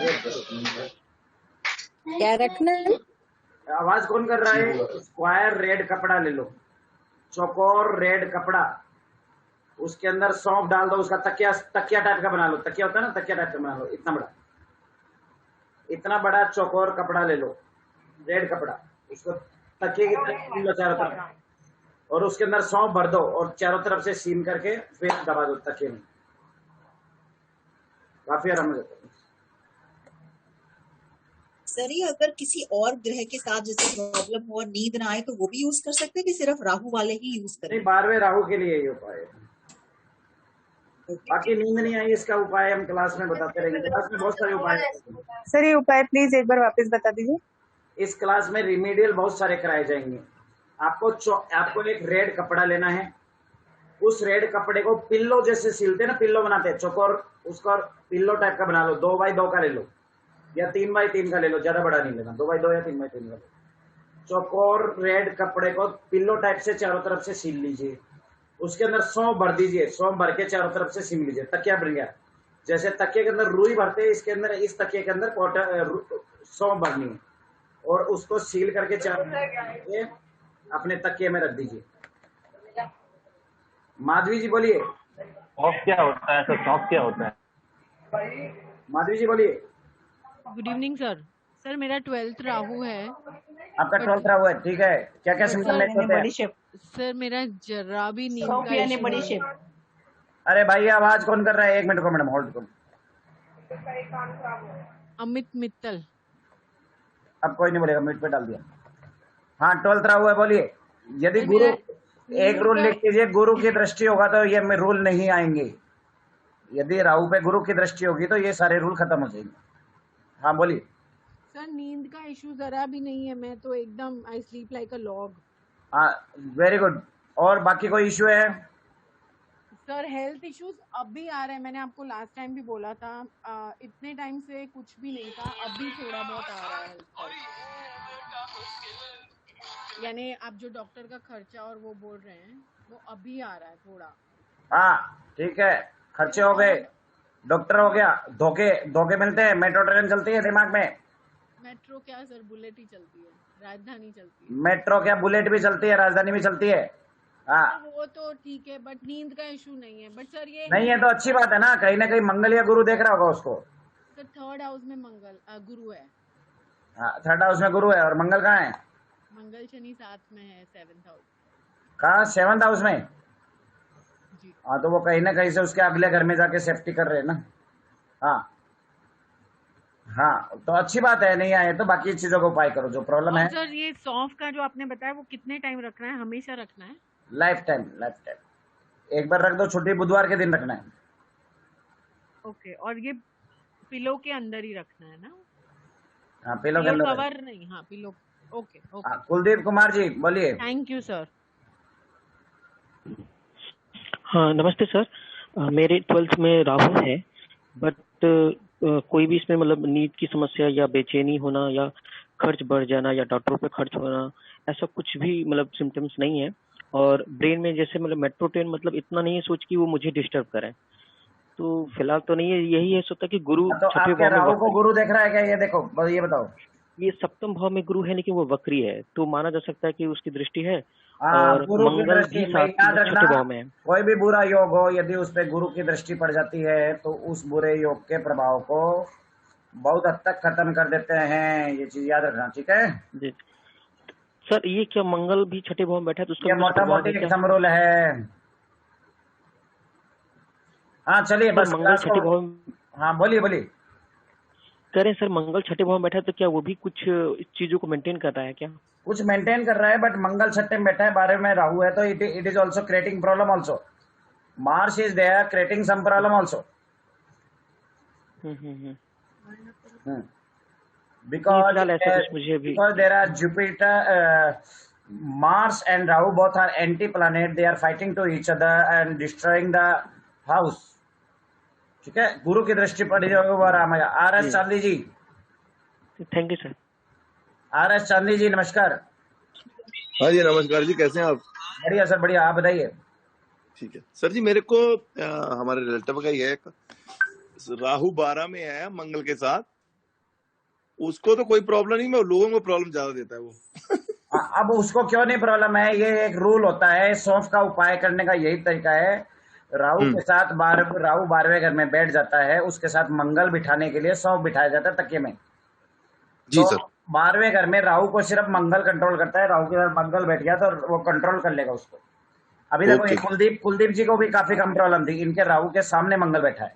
I: क्या रखना है?
A: आवाज कौन कर रहा है? स्क्वायर रेड कपड़ा ले लो, चौकोर रेड कपड़ा, उसके अंदर सौंफ डाल दो, उसका तकिया टाइप का बना लो, तकिया होता है ना, तकिया टाइप का बना लो, इतना बड़ा चौकोर कपड़ा ले लो, रेड कपड़ा, उसको तकिए की तरफ सील लो चारों तरफ, और उसके अंदर सौंफ भर दो और चारों तरफ से सीन करके फिर दबा दो तकिए में, काफी आराम हो जाता है।
Q: सर ये अगर किसी और ग्रह के साथ जैसे प्रॉब्लम हो और नींद ना आए तो वो भी यूज कर सकते हैं कि सिर्फ राहु वाले ही यूज करें?
A: नहीं, 12वें राहु के लिए ये उपाय है, बाकी नींद नहीं आई इसका उपाय हम क्लास में बताते रहेंगे। क्लास में बहुत सारे उपाय हैं।
R: सर ये उपाय प्लीज एक बार वापस बता दीजिए।
A: इस क्लास में रिमीडियल बहुत सारे कराए जाएंगे। आपको एक रेड कपड़ा लेना है, उस रेड कपड़े को पिल्लो जैसे सिलते हैं ना, पिल्लो बनाते हैं चौकोर, उसका पिल्लो टाइप का बना लो, 2x2 का ले लो या 3x3 का ले लो, ज्यादा बड़ा नहीं लेना, 2x2 या 3x3 का लो। चौकोर रेड कपड़े को पिल्लो टाइप से चारों तरफ से सील लीजिए, उसके अंदर सौंफ भर दीजिए, सौंफ भर के चारों तरफ से सील लीजिए, तकिया बन गया। जैसे तकिए के अंदर रुई भरते हैं, इसके अंदर इस तकिए के अंदर सौंफ भरनी है और उसको सील करके चारों अपने तकिए में रख दीजिए। माधवी जी बोलिए।
E: सौंफ क्या होता है सर? सौंफ क्या होता है?
A: माधवी जी बोलिए।
T: Good evening sir. सर मेरा 12th राहु है।
A: आपका 12th राहु है, ठीक है। क्या क्या सिम्टम होते हैं?
T: सर मेरा जरा भी नींद का इशू है।
A: अरे भाई आवाज कौन कर रहा है? 1 मिनट को मैडम होल्ड करो।
T: अमित मित्तल।
A: अब कोई नहीं बोलेगा, म्यूट पे डाल दिया। हाँ 12th राहु है, बोलिए। यदि गुरु, एक रूल लिख लीजिए, गुरु की दृष्टि होगा तो ये रूल नहीं आएंगे। यदि राहु पे गुरु की दृष्टि होगी तो ये सारे रूल खत्म हो जाएंगे। हाँ बोलिए।
T: सर नींद का इशू जरा भी नहीं है, मैं तो एकदम I sleep like a log.
A: हाँ वेरी गुड। और बाकी कोई इशू है?
T: सर हेल्थ इश्यूज अब भी आ रहे हैं, मैंने आपको लास्ट टाइम भी बोला था, इतने टाइम से कुछ भी नहीं था, अभी थोड़ा बहुत आ रहा है यानी आप जो डॉक्टर का खर्चा और वो बोल रहे हैं वो अभी आ रहा है थोड़ा।
A: हाँ ठीक है, खर्चे हो गए, डॉक्टर हो गया, धोखे मिलते हैं, मेट्रो ट्रेन चलती है दिमाग में।
T: मेट्रो क्या सर, बुलेट ही चलती है, राजधानी चलती है।
A: मेट्रो क्या, बुलेट भी चलती है, राजधानी भी चलती है। हाँ
T: वो तो ठीक है, बट नींद का इशू नहीं है। बट सर ये
A: नहीं है तो अच्छी बात है ना कहीं मंगल या गुरु देख रहा होगा उसको।
T: सर 3rd हाउस में गुरु है।
A: हाँ 3rd हाउस में गुरु है, और मंगल कहाँ है?
T: मंगल शनि साथ में है 7th हाउस।
A: कहाँ? 7th हाउस में। हाँ तो वो कहीं ना कहीं से उसके अगले घर में जाके सेफ्टी कर रहे हैं ना। हाँ हाँ तो अच्छी बात है, नहीं आए तो बाकी चीजों को उपाय करो जो प्रॉब्लम है।
T: सर ये सौंफ का जो आपने बताया वो कितने टाइम रखना है? हमेशा रखना है?
A: Life time. एक बार रख दो, छुट्टी बुधवार के दिन रखना है।
T: ओके, और ये पिलो के अंदर ही रखना है ना?
A: हाँ पिलो के अंदर,
T: कवर नहीं। हाँ pillow. Okay okay.
A: Kuldeep Kumar ji बोलिए।
T: Thank you sir.
X: हाँ नमस्ते सर। मेरे 12th में राहु है, बट कोई भी इसमें मतलब नींद की समस्या या बेचैनी होना या खर्च बढ़ जाना या डॉक्टरों पे खर्च होना, ऐसा कुछ भी मतलब सिम्टम्स नहीं है। और ब्रेन में जैसे मतलब मेट्रो ट्रेन मतलब इतना नहीं है सोच कि वो मुझे डिस्टर्ब करे, तो फिलहाल तो नहीं है। यही है सोचता कि गुरु
A: तो
X: छठे
A: आपके
X: भाव
A: राहु
X: में
A: को गुरु देख रहा है क्या? ये देखो, ये बताओ।
X: ये 7th भाव में गुरु है, लेकिन वो वक्री है, तो माना जा सकता है कि उसकी दृष्टि है।
A: हाँ,
X: और
A: गुरु की
X: मंगल
A: दृष्टि
X: भी
A: याद रखना,
X: छठे भाव में है।
A: कोई भी बुरा योग हो, यदि उस पे गुरु की दृष्टि पड़ जाती है तो उस बुरे योग के प्रभाव को बहुत हद तक खत्म कर देते हैं। ये चीज याद रखना, ठीक है
X: जी सर। ये क्या मंगल भी छठे भाव में बैठा है तो उसका
A: ये मोटा मोटी एक समरूल है। हाँ चलिए बस
X: मंगल छठे भाव।
A: हाँ बोलिए।
X: कह रहे हैं सर मंगल छठे भाव में बैठा है तो क्या वो भी कुछ चीजों को मेंटेन कर रहा है क्या?
A: कुछ मेंटेन कर रहा है, बट मंगल छठे में बैठा है, 12वें में राहु है, तो it is also creating problem also. Mars is there creating some problem also. Because there are Jupiter, Mars and Rahu both are anti-planet. They are fighting to each other and destroying the house. ठीक है, गुरु की दृष्टि पड़ी जो वो राम है। RS Chandi ji.
X: Thank you sir.
A: RS Chandi जी नमस्कार।
Y: हाँ जी नमस्कार जी, कैसे हैं आप?
A: बढ़िया सर बढ़िया, आप बताइए।
C: ठीक है सर जी, मेरे को हमारे रिलेटिव का ही है, राहु 12 में है मंगल के साथ, उसको तो कोई प्रॉब्लम नहीं, मैं लोगों को प्रॉब्लम ज्यादा देता है वो।
A: अब उसको क्यों नहीं प्रॉब्लम है, ये एक रूल होता है, सौंफ का उपाय करने का यही तरीका है। राहु के साथ राहु 12वें घर में बैठ जाता है, उसके साथ मंगल बिठाने के लिए सौंफ बिठाया जाता है तकिए में।
C: जी
A: तो
C: सर।
A: 12वें घर में राहु को सिर्फ मंगल कंट्रोल करता है, राहु के साथ मंगल बैठ गया तो वो कंट्रोल कर लेगा उसको। अभी देखो ये कुलदीप जी को भी काफी कम प्रॉब्लम थी, इनके राहु के सामने मंगल बैठा है,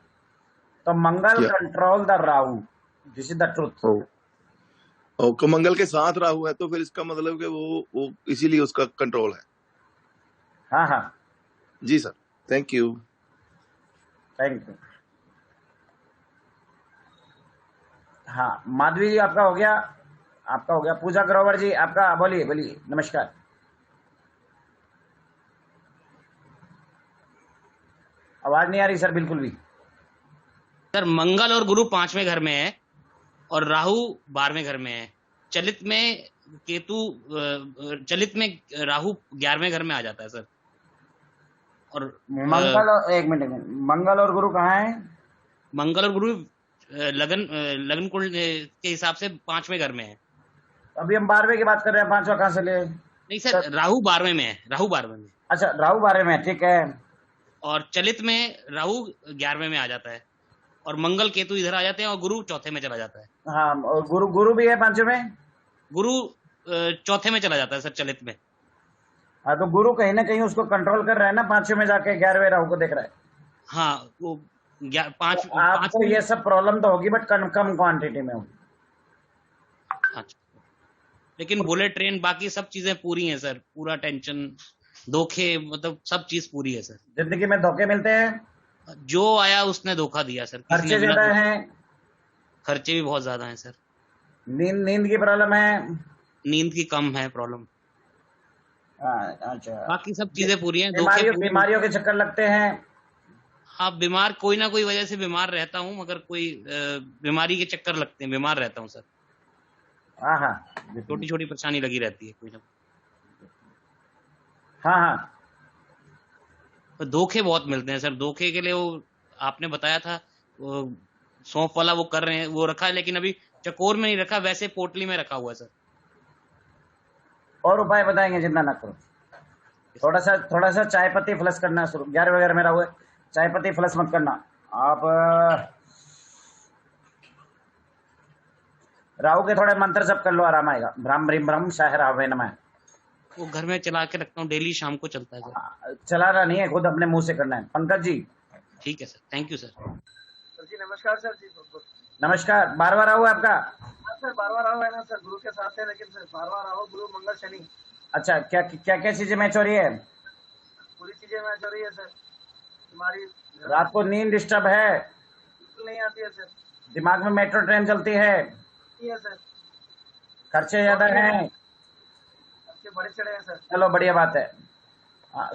A: तो Mangal control the Rahu, this is the truth.
C: Okay, Mangal के साथ राहु है तो फिर इसका मतलब कि वो इसीलिए उसका कंट्रोल है।
A: हाँ हाँ
C: जी sir, thank you.
A: Thank you. हाँ माधवी जी आपका हो गया, आपका हो गया। पूजा ग्रोवर जी आपका, बोलिए बोलिए, नमस्कार। आवाज नहीं आ रही सर बिल्कुल भी।
H: सर मंगल और गुरु 5वें घर में है और राहु 12वें घर में है। चलित में केतु, चलित में राहु 11वें घर में आ जाता है सर। और
A: मंगल और एक मिनट, मंगल और गुरु कहाँ है?
H: मंगल और गुरु लगन कुंड के हिसाब से 5वें घर में है।
A: अभी हम 12वें की बात कर रहे हैं, 5वां कहाँ से ले?
H: नहीं सर, राहु 12वें में है, राहु 12वें में।
A: अच्छा, राहु 12वें में, ठीक है।
H: और चलित में राहु 11वें में आ जाता है और मंगल केतु इधर आ जाते हैं और गुरु चौथे में चला जाता है।
A: हाँ, और गुरु भी है 5वें में,
H: गुरु चौथे में चला जाता है सर चलित में।
A: हाँ, तो गुरु कहीं ना कहीं उसको कंट्रोल कर रहा है ना, 5वें में जाके 11वें राहु को देख रहा है।
H: हाँ, वो 5
A: आपको ये सब प्रॉब्लम तो होगी बट कम क्वांटिटी में होगी।
H: अच्छा, लेकिन बुलेट ट्रेन बाकी सब चीजें पूरी हैं सर, पूरा टेंशन, धोखे, मतलब सब चीज पूरी है सर।
A: जिंदगी में धोखे मिलते हैं,
H: जो आया उसने धोखा दिया सर।
A: खर्चे ज्यादा हैं,
H: खर्चे भी बहुत ज्यादा हैं सर।
A: नींद की प्रॉब्लम है,
H: नींद की कम है प्रॉब्लम।
A: अच्छा,
H: बाकी सब चीजें पूरी हैं।
A: बीमारियों के चक्कर लगते हैं।
H: हाँ, बीमार कोई ना कोई वजह से बीमार रहता हूँ, मगर कोई बीमारी के चक्कर लगते हैं, बीमार रहता हूँ सर।
A: हाँ हाँ,
H: छोटी छोटी परेशानी लगी रहती है कोई ना।
A: हाँ हाँ,
H: तो धोखे बहुत मिलते हैं सर। धोखे के लिए वो आपने बताया था, वो सौंफ वाला वो कर रहे हैं, वो रखा है, लेकिन अभी चकोर में नहीं रखा, वैसे पोटली में रखा हुआ है सर।
A: और उपाय बताएंगे जितना ना करो। थोड़ा सा चाय पत्ती फ्लश करना शुरू, 11वें वगैरह मेरा हुआ, चाय पत्ती फ्लश मत करना आप। राहु के थोड़े मंत्र जप कर लो, आराम आएगा। ब्रह्म ब्रीम ब्रह्म शाह रावे नमः,
H: वो घर में चला के रखता हूँ, डेली शाम को चलता है सर।
A: चलाना नहीं है, खुद अपने मुंह से करना है। पंकज जी,
H: ठीक है sir, thank you sir.
K: Sir जी नमस्कार। सर जी
A: नमस्कार। 12वां राहु है आपका?
K: सर 12वां राहु है ना सर, गुरु के साथ है, लेकिन सर 12वां राहु गुरु मंगल शनि।
A: अच्छा, क्या क्या क्या चीजें मैच हो रही है?
K: पूरी चीजें मैच हो रही है सर। हमारी
A: रात को नींद डिस्टर्ब है?
K: बिल्कुल नहीं आती है सर।
A: दिमाग में मेट्रो ट्रेन चलती है?
K: सर
A: खर्चे ज्यादा हैं?
K: खर्चे बड़े चढ़े हैं सर।
A: चलो बढ़िया बात है।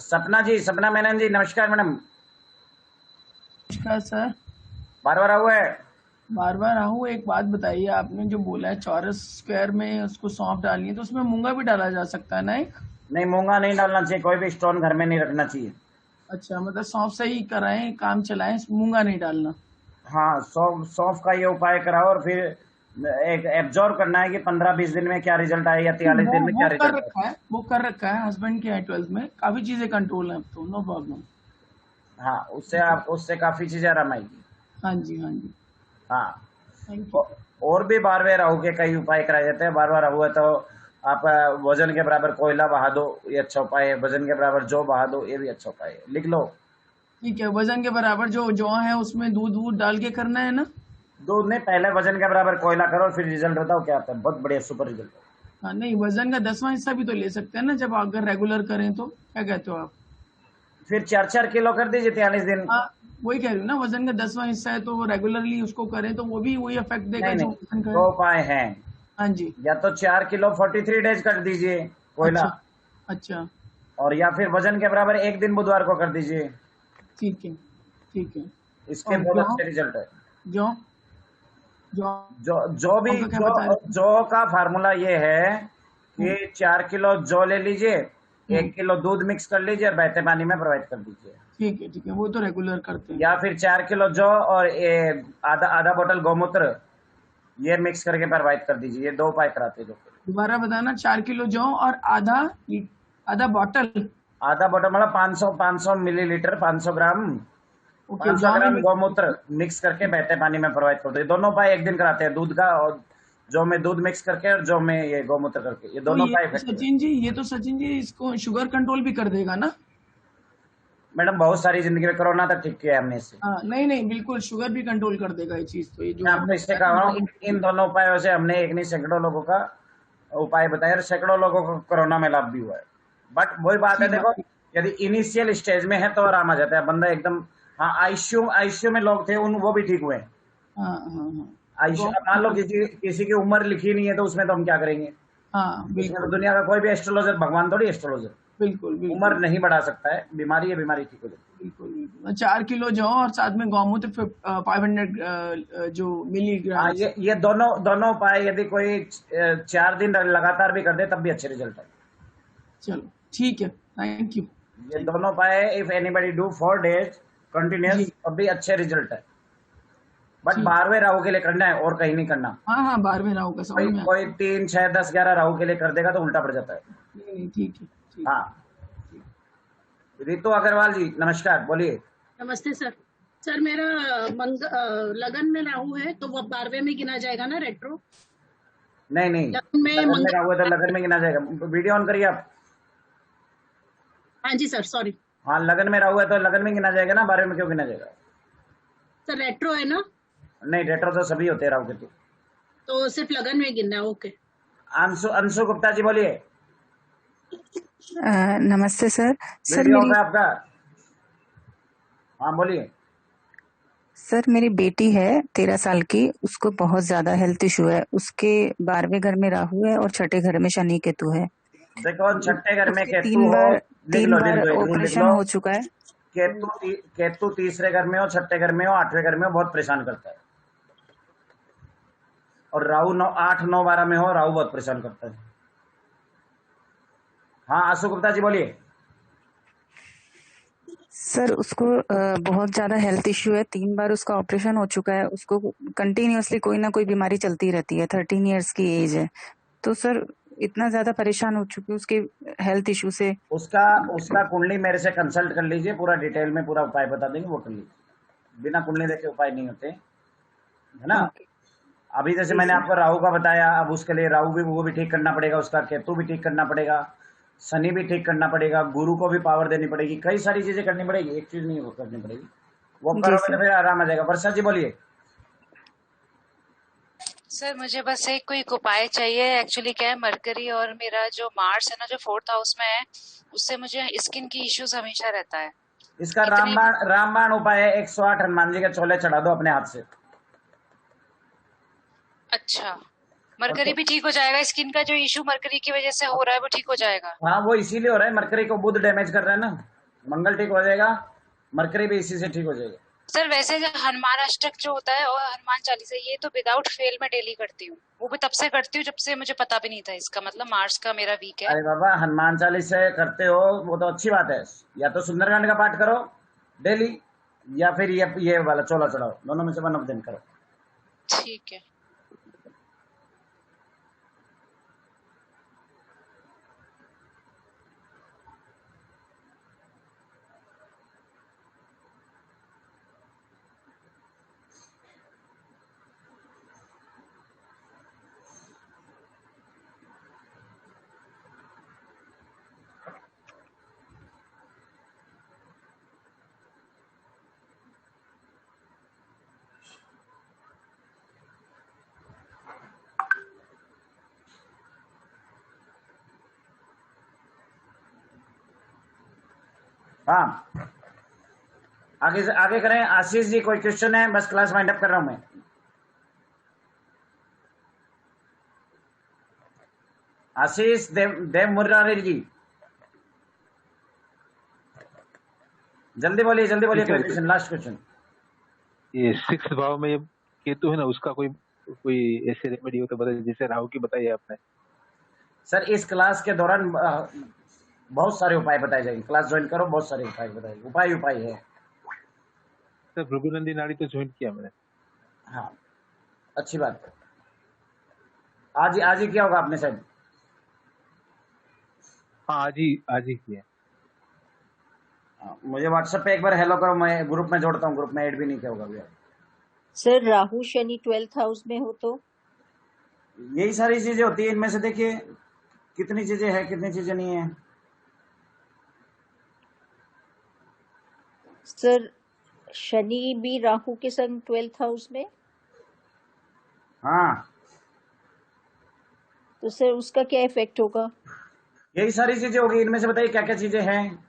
A: सपना जी, सपना मेनन जी, नमस्कार मैडम।
L: नमस्कार सर।
A: 12वां राहु है?
L: 12वां राहु। एक बात बताइए, आपने जो बोला है चौरस स्क्वायर में उसको सौंफ डालनी है, तो उसमें मूंगा भी डाला जा सकता है ना? एक
A: नहीं, मूंगा नहीं डालना चाहिए, कोई भी स्टोन घर में नहीं रखना चाहिए।
L: अच्छा, मतलब सौंफ से ही कराएं, काम चलाएं, मूंगा नहीं डालना।
A: हाँ, सौंफ का ये उपाय कराओ और फिर एक एब्जॉर्व करना है कि 15-20 दिन में क्या रिजल्ट आए या 43 दिन में क्या रिजल्ट आए।
L: वो कर रखा है, हस्बैंड के 12th में काफी चीजें कंट्रोल है अब तो, नो प्रॉब्लम।
A: हाँ, उससे काफी चीजें आराम आएगी।
L: हाँ जी, हाँ जी,
A: हाँ। और भी 12वें राहु के कई उपाय कराए जाते हैं। 12वां राहु है तो आप वजन के बराबर कोयला बहा दो, ये अच्छा उपाय है। वजन के बराबर जौ बहा दो, ये भी अच्छा उपाय है, लिख लो।
L: ठीक है, वजन के बराबर जो जौ है उसमें दूध डाल के करना है ना?
A: दूध नहीं, पहले वजन के बराबर कोयला करो, फिर रिजल्ट बताओ क्या आता है। बहुत बढ़िया, सुपर रिजल्ट।
L: हाँ, नहीं, वजन का 10वां हिस्सा भी तो ले सकते हैं ना, जब अगर रेगुलर करें तो। क्या कहते हो आप?
A: फिर 4-4 किलो कर दीजिए 43 दिन।
L: हाँ, वही कह रही हूँ ना, वजन का 10वां हिस्सा है तो रेगुलरली उसको करें तो वो भी वही इफेक्ट देगा जो वजन का।
A: 2 उपाय हैं।
L: हाँ जी,
A: या तो 4 किलो 43 डेज कर दीजिए कोयला।
L: अच्छा।
A: और या फिर वजन के बराबर एक दिन बुधवार को कर दीजिए।
L: ठीक है, ठीक है।
A: इसके बहुत अच्छे रिजल्ट है। जौ का फार्मूला ये है कि 4 किलो जौ ले लीजिए, 1 किलो दूध मिक्स कर लीजिए और बहते पानी में प्रोवाइड कर दीजिए।
L: ठीक है, वो तो रेगुलर करते हैं।
A: या फिर 4 किलो जौ और आधा बोतल गौमूत्र ये मिक्स करके प्रोवाइड कर दीजिए। ये 2 उपाय कराते हैं।
L: दोबारा बताना। 4 किलो जौ और आधा बोतल
A: मतलब 500 मिलीलीटर 500 ग्राम 500 ग्राम गौमूत्र मिक्स करके बहते पानी में प्रोवाइड करते हैं। दोनों उपाय एक दिन कराते हैं, दूध का और जौ में दूध मिक्स करके और जौ में ये गौमूत्र करके। ये दोनों उपाय
L: सचिन जी इसको शुगर कंट्रोल भी कर देगा ना
A: मैडम? बहुत सारी जिंदगी में कोरोना तक ठीक किया है हमने इससे।
L: नहीं बिल्कुल शुगर भी कंट्रोल कर देगा ये चीज। तो ये जो
A: मैं आपको इससे कह रहा हूँ, इन दोनों उपायों से हमने एक नहीं सैकड़ों लोगों का उपाय बताया और सैकड़ों लोगों को कोरोना में लाभ भी हुआ है। बट वही बात है, देखो यदि इनिशियल स्टेज में है तो आराम आ जाता है बंदा एकदम। हाँ, आईसीयू में लोग थे वो भी ठीक हुए हैं। आईसीयू मान लो किसी की उम्र लिखी नहीं है तो उसमें तो हम क्या करेंगे? बिल्कुल। दुनिया का कोई भी एस्ट्रोलॉजर भगवान थोड़ी एस्ट्रोलॉजर।
L: बिल्कुल
A: उम्र नहीं बढ़ा सकता है, बीमारी है, बीमारी ठीक हो जाती है।
L: बिल्कुल। 4 किलो जौ और साथ में गौमूत्र 500 जो मिलीग्राम।
A: ये दोनों उपाय यदि कोई 4 दिन लगातार भी कर दे तब भी अच्छे रिजल्ट है।
L: चलो ठीक है, थैंक यू।
A: ये दोनों उपाय if anybody do 4 days continuous तब भी अच्छे रिजल्ट है। बट 12वें राहु के लिए करना है और कहीं नहीं करना।
L: हाँ 12वें राहु का समझ में।
A: कोई 3, 6, 10, 11 राहु के लिए कर देगा तो उल्टा पड़ जाता है।
L: ठीक है।
A: हाँ, रितु अग्रवाल जी नमस्कार, बोलिए।
P: नमस्ते सर। सर मेरा लगन में राहु है तो वो 12वें में गिना जाएगा ना रेट्रो?
A: नहीं लगन में राहु है तो लगन में गिना जाएगा। वीडियो ऑन करिए आप।
P: हाँ जी सर, सॉरी।
A: हाँ, लगन में राहु है तो लगन में गिना जाएगा ना, 12वें में क्यों गिना जाएगा?
P: सर रेट्रो है ना?
A: नहीं, रेट्रो तो सभी होते हैं राहु के
P: तो सिर्फ लगन में गिनना है। ओके।
A: अंशु गुप्ता जी बोलिए।
R: नमस्ते सर।
A: आपका? हाँ बोलिए।
R: सर मेरी बेटी है 13 साल की, उसको बहुत ज्यादा हेल्थ इशू है। उसके 12वें घर में राहु है और 6ठे घर में शनि केतु है।
A: देखो 6ठे घर में केतु
R: 3 बार ऑपरेशन हो चुका है।
A: केतु 3रे घर में हो, 6ठे घर में हो, 8वें घर में हो, बहुत परेशान करता है। और राहु 8, 9, 12 में हो, राहु बहुत परेशान करता है। हाँ आशु गुप्ता जी बोलिए।
R: सर उसको बहुत ज्यादा हेल्थ इश्यू है। 3 बार उसका ऑपरेशन हो चुका है। उसको कंटिन्यूअसली कोई ना कोई बीमारी चलती रहती है। 13 इयर्स की एज है। तो सर इतना ज्यादा परेशान हो चुकी है उसके हेल्थ इश्यू से।
A: उसका कुंडली मेरे से कंसल्ट कर लीजिए, पूरा डिटेल में पूरा उपाय बता देंगे, वो कर लीजिए। बिना कुंडली देखे उपाय नहीं होते, है ना? अभी जैसे मैंने आपको राहु का बताया, अब उसके लिए राहु भी वो भी ठीक करना पड़ेगा, उसका केतु भी ठीक करना पड़ेगा, शनि भी ठीक करना पड़ेगा, गुरु को भी पावर देनी पड़ेगी, कई सारी चीजें करनी पड़ेगी। एक चीज नहीं वो करनी पड़ेगी, वो करोगे तो फिर आराम आ जाएगा। वर्षा जी बोलिए।
U: सर मुझे बस एक कोई उपाय चाहिए। एक्चुअली क्या है, मरकरी और मेरा जो मार्स है ना, जो 4th हाउस में है, उससे मुझे स्किन की इश्यूज हमेशा रहता है।
A: इसका रामबाण उपाय है, 108 हनुमान जी के चोले चढ़ा दो अपने हाथ से।
U: अच्छा, मरकरी भी ठीक हो जाएगा? स्किन का जो इशू मरकरी की वजह से हो रहा है वो ठीक हो जाएगा?
A: हाँ, वो इसीलिए हो रहा है, मरकरी को बुध डैमेज कर रहा है ना। मंगल ठीक हो जाएगा, मरकरी भी इसी से ठीक हो जाएगा।
U: सर वैसे जो हनुमान अष्टक जो होता है और हनुमान चालीसा, ये तो विदाउट फेल में डेली करती हूँ। वो भी तब से करती हूँ जब से मुझे पता भी नहीं था इसका, मतलब मार्च का मेरा वीक है।
A: अरे बाबा, हनुमान चालीसा करते हो वो तो अच्छी बात है। या तो सुंदरकांड का पाठ करो डेली, या फिर ये वाला चोला चढ़ाओ, दोनों में से 1 दिन करो।
U: ठीक है।
A: हाँ, आगे करें। आशीष जी कोई क्वेश्चन है? बस क्लास वाइंड अप कर रहा हूं मैं। आशीष देव मुरारी जी, जल्दी बोलिए क्वेश्चन, लास्ट क्वेश्चन।
J: ये 6th भाव में ये केतु है ना, उसका कोई ऐसे रेमेडी हो तो बताइए, जैसे राहु की बताइए आपने।
A: सर इस क्लास के दौरान बहुत सारे उपाय बताए जाएंगे, क्लास ज्वाइन करो, बहुत सारे उपाय बताएंगे, उपाय उपाय है।
J: सर भृगुनंदी नाड़ी तो ज्वाइन किया मैंने।
A: हाँ, अच्छी बात है। आज ही क्या होगा आपने शायद?
J: हाँ आज ही किया।
A: मुझे व्हाट्सएप पे एक बार हेलो करो, मैं ग्रुप में जोड़ता हूँ, ग्रुप में ऐड भी नहीं किया होगा अभी।
G: Sir Rahu Shani 12th house में हो तो
A: यही सारी चीजें होती है। इनमें से देखिए कितनी चीजें हैं, कितनी चीजें नहीं है।
G: सर शनि भी राहु के संग 12th हाउस में,
A: हाँ,
G: तो सर उसका क्या इफेक्ट होगा?
A: यही सारी चीजें होगी। इनमें से बताइए क्या क्या चीजें हैं।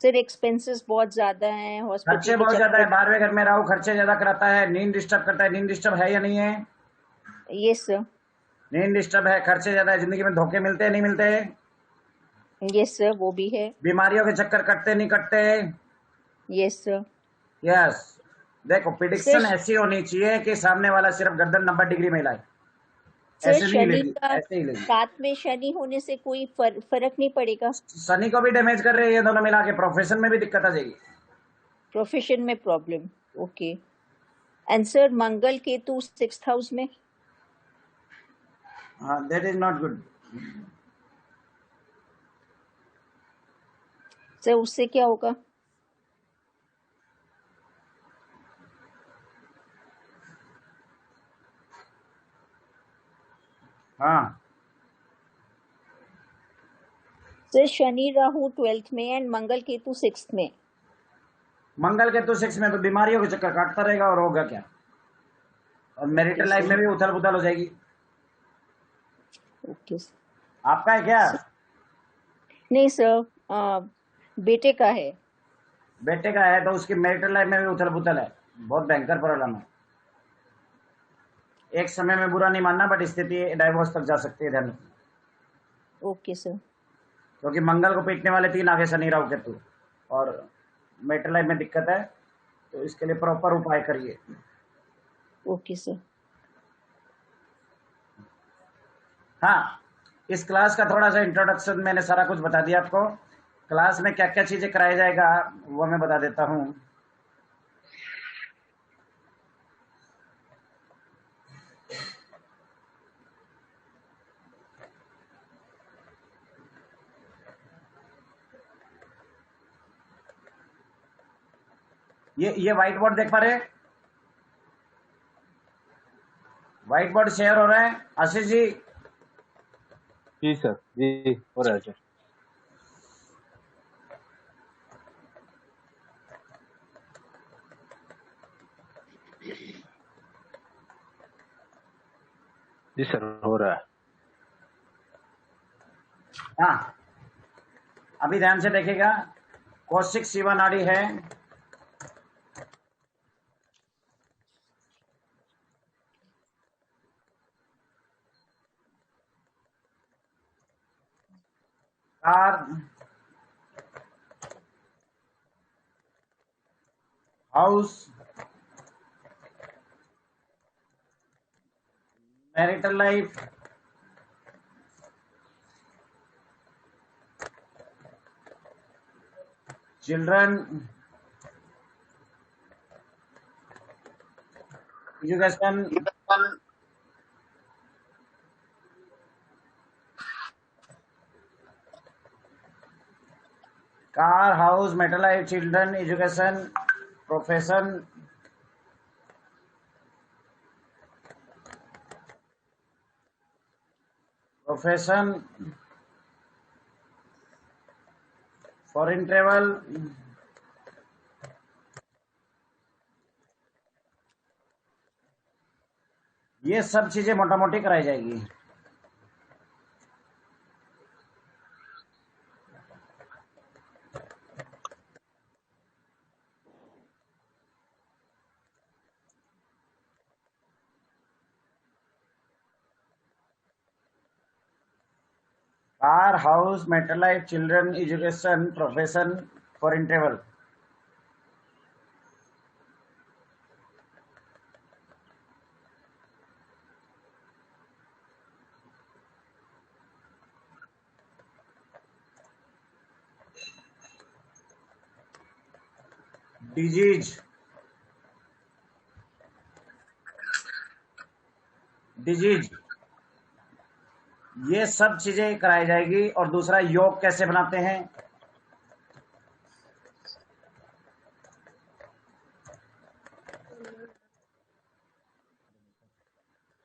G: सर एक्सपेंसेस बहुत ज्यादा हैं, हॉस्पिटल
A: खर्चे
G: के
A: बहुत ज्यादा है,
G: चक्कर।
A: 12वें घर में राहु खर्चे ज्यादा कराता है, नींद डिस्टर्ब करता है। नींद डिस्टर्ब है या नहीं है?
G: Yes sir.
A: नींद डिस्टर्ब है, खर्चे ज्यादा है, जिंदगी में धोखे मिलते हैं नहीं मिलते?
G: यस सर, वो भी है।
A: बीमारियों के चक्कर कटते नहीं कटते?
G: Yes sir.
A: यस। देखो प्रिडिक्शन
G: सर
A: ऐसी होनी चाहिए कि सामने वाला सिर्फ गर्दन 90 डिग्री में हिलाए।
G: सर
A: ऐसे नहीं
G: शनि
A: हिलेगी,
G: का
A: ऐसे ही हिलेगी।
G: साथ में शनि होने से कोई फर्क नहीं पड़ेगा?
A: शनि को भी डैमेज कर रहे हैं ये दोनों मिला के, प्रोफेशन में भी दिक्कत आ जाएगी।
G: प्रोफेशन में problem, okay. And sir Mangal Ketu 6th house में,
A: हाँ, that is not good.
G: Sir उससे क्या होगा?
A: हाँ,
G: सर शनि राहु 12th में एंड मंगल केतु 6th में।
A: मंगल के तो 6 में तो बीमारियों के चक्कर काटता रहेगा और होगा क्या? और मैरिटल लाइफ में भी उथल पुथल हो जाएगी।
G: ओके।
A: आपका है क्या?
G: नहीं सर, बेटे का है।
A: बेटे का है तो उसकी मैरिटल लाइफ में भी उथल पुथल है, बहुत भयंकर प्रॉब्लम है। एक समय में बुरा नहीं मानना, बट स्थिति डाइवोर्स तक जा सकती है, ध्यान रखना।
G: Okay sir.
A: क्योंकि मंगल को पीटने वाले 3 आगे शनि राहु केतु, और मैरिटल लाइफ में दिक्कत है, तो इसके लिए प्रॉपर उपाय करिए।
G: Okay sir.
A: हाँ, इस क्लास का थोड़ा सा इंट्रोडक्शन मैंने सारा कुछ बता दिया आपको। क्लास में क्या क्या चीजें कराया जाएगा वो मैं बता देता हूँ। ये व्हाइट बोर्ड देख पा रहे हैं? व्हाइट बोर्ड शेयर हो रहा है आशीष जी?
J: जी सर, जी हो रहा है सर। जी सर हो रहा है।
A: हाँ, अभी ध्यान से देखिएगा। कौशिक शिवा नाड़ी है, car house, marital life, children, education, car house, marital life, children, education, profession, foreign travel, ये सब चीजें मोटा मोटी कराई जाएगी। Car house, marital life, children, education, profession, foreign travel. Disease disease ये सब चीजें कराई जाएगी। और दूसरा योग कैसे बनाते हैं,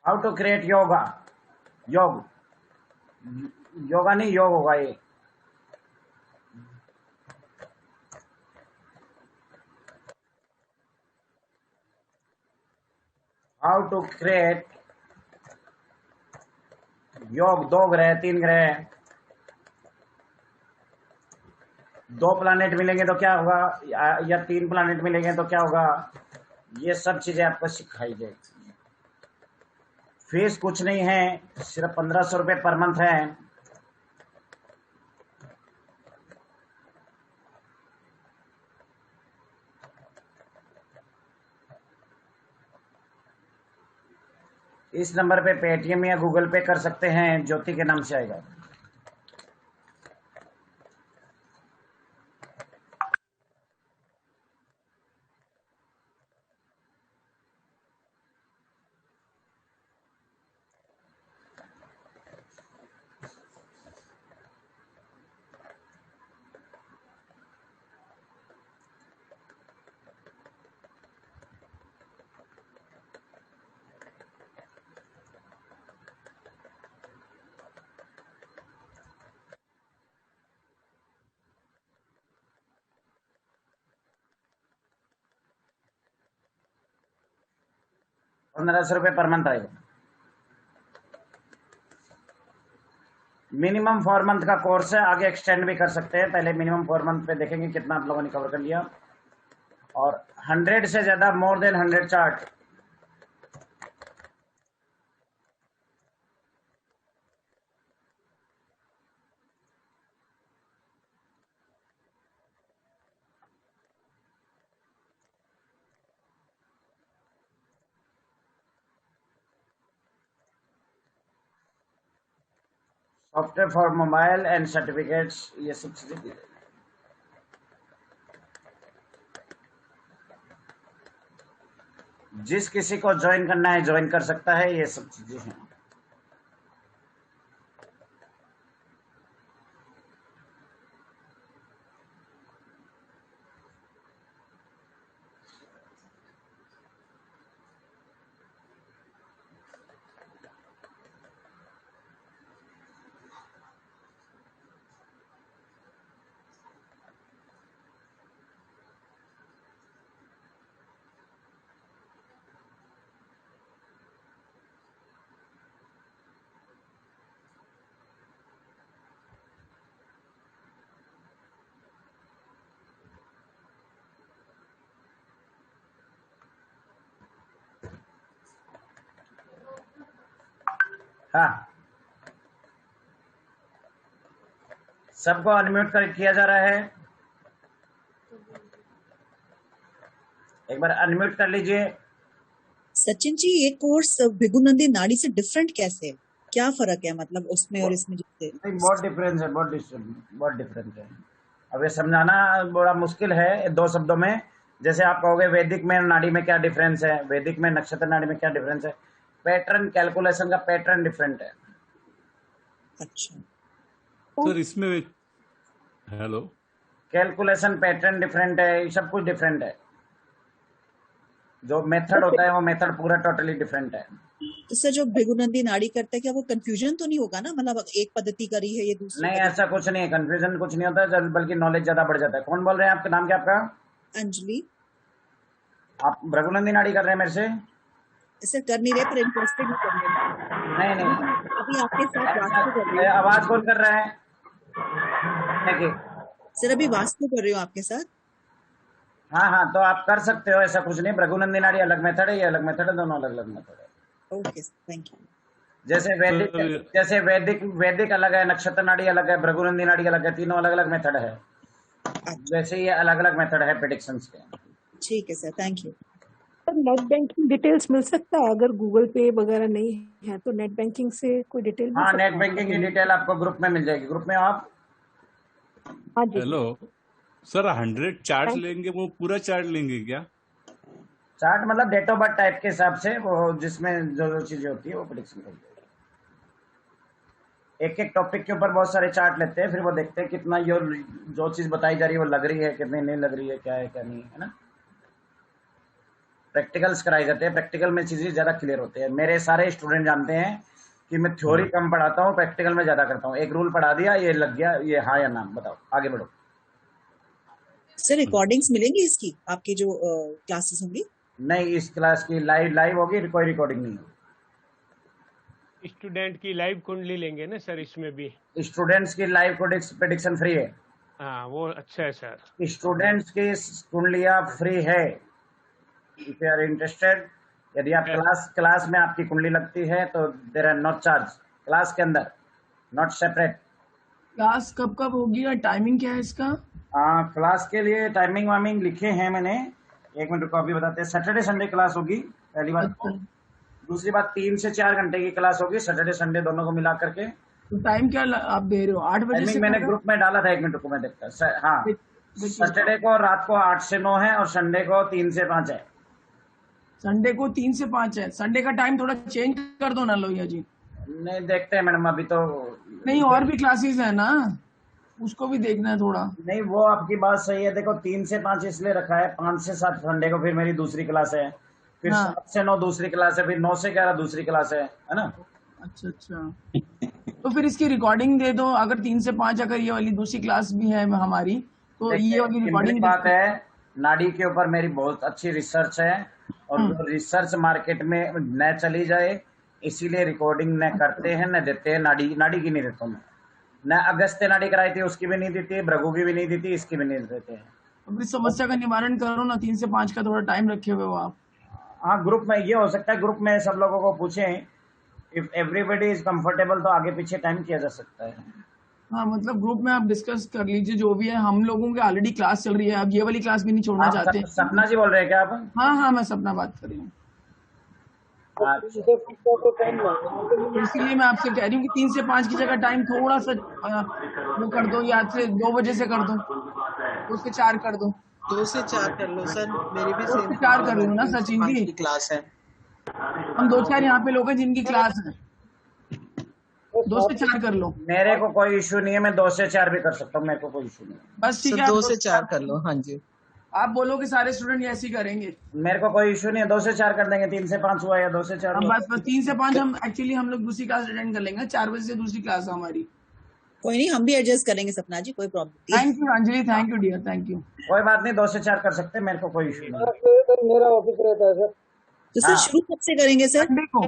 A: how to create yoga, yoga नहीं योग होगा ये। हाउ टू क्रिएट योग। 2 ग्रह 3 ग्रह 2 प्लैनेट मिलेंगे तो क्या होगा, या 3 प्लैनेट मिलेंगे तो क्या होगा, ये सब चीजें आपको सिखाई जाएगी। फीस कुछ नहीं है, सिर्फ 1500 रुपये पर मंथ है। इस नंबर पे पेटीएम या गूगल पे कर सकते हैं, ज्योति के नाम से आएगा। ₹1500 पर मंथ आएगा। मिनिमम 4 मंथ का कोर्स है, आगे एक्सटेंड भी कर सकते हैं। पहले मिनिमम 4 मंथ पे देखेंगे कितना आप लोगों ने कवर कर लिया। और 100 से ज्यादा, more than 100 chart. Software for mobile and certificates, ये सब चीजें दी जाएगी। जिस किसी को ज्वाइन करना है ज्वाइन कर सकता है, ये सब चीजें हैं। हाँ, सबको अनम्यूट कर किया जा रहा है। एक बार अनम्यूट कर लीजिए।
Q: सचिन जी, ये कोर्स भिगुनंदी नाड़ी से डिफरेंट कैसे है, क्या फर्क है मतलब उसमें और इसमें?
A: नहीं, बहुत डिफरेंस है, बहुत डिफरेंस है। अब ये समझाना बड़ा मुश्किल है 2 शब्दों में। जैसे आप कहोगे वैदिक में नाड़ी में क्या डिफरेंस है, वैदिक में नक्षत्र नाड़ी में क्या डिफरेंस है, पैटर्न कैलकुलेशन का पैटर्न डिफरेंट है।
Q: अच्छा
D: सर, इसमें हेलो,
A: कैलकुलेशन पैटर्न डिफरेंट है, सब कुछ डिफरेंट है। जो मेथड होता है वो मेथड पूरा टोटली डिफरेंट है।
Q: तो सर जो भिगुनंदी नाड़ी करता है, क्या वो कंफ्यूजन तो नहीं होगा ना, मतलब एक पद्धति करी है ये दूसरी?
A: नहीं, ऐसा कुछ नहीं है, कंफ्यूजन कुछ नहीं होता है, बल्कि नॉलेज ज्यादा बढ़ जाता है। कौन बोल रहे हैं, आपका नाम क्या? आपका?
Q: अंजलि।
A: आप भृगुनंदी नाड़ी कर रहे हैं मेरे से?
Q: सर कर नहीं रहे, पर इंटरेस्टेड भी करने में।
A: नहीं,
Q: अभी आपके साथ वास्तु कर रही हूँ।
A: आवाज कौन कर रहा है?
Q: सर अभी वास्तु कर रही हूँ आपके साथ।
A: हाँ, तो आप कर सकते हो, ऐसा कुछ नहीं। भृगुनंदी नाड़ी अलग मेथड है, ये अलग मेथड है, दोनों अलग अलग मेथड है।
Q: Okay, thank you.
A: जैसे वैदिक अलग है, नक्षत्र नाड़ी अलग है, भृगुनंदी नाड़ी अलग है, तीनों अलग अलग मेथड है। जैसे ये अलग अलग मेथड है प्रेडिक्शंस के।
Q: ठीक है sir, thank you.
S: Net banking details मिल सकता है अगर गूगल पे वगैरह नहीं है तो नेट बैंकिंग से कोई डिटेल मिल
A: नेट बैंकिंग की डिटेल आपको ग्रुप में मिल जाएगी। ग्रुप में आप?
S: हाँ जी।
D: हेलो सर 100 चार्ट लेंगे, वो पूरा चार्ट लेंगे क्या?
A: चार्ट मतलब डेट ऑफ बर्थ टाइप के हिसाब से, वो जिसमें जो जो चीजें होती है वो प्रिडिक्शन करते हैं। एक एक टॉपिक के ऊपर बहुत सारे चार्ट लेते हैं, फिर वो देखते हैं कितना जो चीज बताई जा रही है वो लग रही है, कितनी नहीं लग रही है, क्या है क्या नहीं है ना। प्रैक्टिकल्स कराए जाते हैं, प्रैक्टिकल में चीजें ज्यादा क्लियर होते हैं। मेरे सारे स्टूडेंट जानते हैं कि मैं थ्योरी कम पढ़ाता हूँ, प्रैक्टिकल में ज्यादा करता हूँ। एक रूल पढ़ा दिया, ये लग गया, ये हाँ या ना, बताओ आगे बढ़ो।
Q: सर रिकॉर्डिंग्स मिलेंगी इसकी, आपकी जो क्लासेस होंगी?
A: नहीं, इस क्लास की लाइव होगी, कोई रिकॉर्डिंग नहीं होगी।
B: स्टूडेंट की लाइव कुंडली लेंगे ना सर इसमें भी?
A: स्टूडेंट्स की लाइव प्रेडिक्शन फ्री है।
B: हाँ वो अच्छा है सर।
A: स्टूडेंट्स की कुंडलियां फ्री है, इफ यू आर इंटरेस्टेड। यदि आप क्लास में आपकी कुंडली लगती है तो there are no charge, class के अंदर, नॉट सेपरेट।
L: क्लास कब कब होगी या टाइमिंग क्या है इसका?
A: क्लास के लिए टाइमिंग वाइमिंग लिखे हैं मैंने, एक मिनट रुको अभी बताते हैं। सैटरडे संडे क्लास होगी, पहली बात। दूसरी बात 3 से 4 घंटे की क्लास होगी, सैटरडे संडे दोनों को मिला करके।
L: तो टाइम क्या आप दे रहे हो? 8 बजे से?
A: मैंने ग्रुप में डाला था, एक मिनट रुको मैं देखता। हाँ, सैटरडे को रात को 8 से 9 है और संडे को 3 से 5 है।
L: संडे को 3 से 5 है। संडे का टाइम थोड़ा चेंज कर दो ना लोहिया जी।
A: नहीं देखते हैं मैडम, अभी तो
L: नहीं, और भी क्लासेस है ना, उसको भी देखना है थोड़ा।
A: नहीं वो आपकी बात सही है। देखो 3 से 5 इसलिए रखा है, 5 से 7 संडे को फिर मेरी दूसरी क्लास है, फिर 7 से 9 दूसरी क्लास है, फिर 9 से 11 दूसरी क्लास है ना।
L: अच्छा तो फिर इसकी रिकॉर्डिंग दे दो। अगर 3 से 5 अगर ये वाली दूसरी क्लास भी है हमारी, तो ये वाली रिकॉर्डिंग
A: बात है। नाड़ी के ऊपर मेरी बहुत अच्छी रिसर्च है, और जो रिसर्च मार्केट में न चली जाए इसीलिए रिकॉर्डिंग न करते हैं, न देते हैं। नाड़ी की नहीं देता मैं, न अगस्त्य नाड़ी कराई थी उसकी भी नहीं दी थी, भृगु की भी नहीं दी थी, इसकी भी नहीं देते हैं।
L: अपनी समस्या का निवारण करो ना, 3 से 5 का थोड़ा टाइम रखे हुए हो आप।
A: हाँ, ग्रुप में ये हो सकता है, ग्रुप में सब लोगों को पूछें, इफ एवरीबडी इज कंफर्टेबल तो आगे पीछे टाइम किया जा सकता है।
L: हाँ, मतलब ग्रुप में आप डिस्कस कर लीजिए जो भी है। हम लोगों की ऑलरेडी क्लास चल रही है, अब ये वाली क्लास भी नहीं छोड़ना चाहते।
A: सपना जी बोल रहे हैं क्या आप?
L: हाँ, मैं सपना बात कर रही हूँ। इसलिए मैं आपसे कह रही हूँ कि 3 से 5 की जगह टाइम थोड़ा सा वो कर दो, या से 2 बजे से कर दो, 2 से 4 कर दो।
M: 2 से 4 कर लो सर, मेरी भी
L: 2 से 4 कर लो ना सचिन जी,
M: क्लास है।
L: हम 2-4 यहाँ पे लोग हैं जिनकी क्लास है, 2 से 4 कर लो।
A: मेरे को कोई इशू नहीं है, मैं 2 से 4 भी कर सकता हूँ, मेरे को कोई इशू नहीं है।
L: बस ठीक है,
M: 2 से 4 कर लो। हाँ जी,
L: आप बोलो कि सारे स्टूडेंट ऐसे ही करेंगे।
A: मेरे को कोई इशू नहीं है, 2 से 4 कर देंगे। 3 से 5 हुआ या 2 से 4।
L: बस 3 से 5 हम एक्चुअली हम लोग दूसरी क्लास अटेंड कर लेंगे, 4 बजे से दूसरी क्लास है हमारी।
Q: कोई नहीं, हम भी एडजस्ट करेंगे सपना जी, कोई problem.
L: Thank you Anjali, thank you dear, thank you.
A: कोई बात नहीं, 2 से 4 कर सकते हैं, मेरे को कोई इशू नहीं।
K: मेरा ऑफिस रहता है सर।
Q: तो सर शुरू कब से करेंगे सर?
L: देखो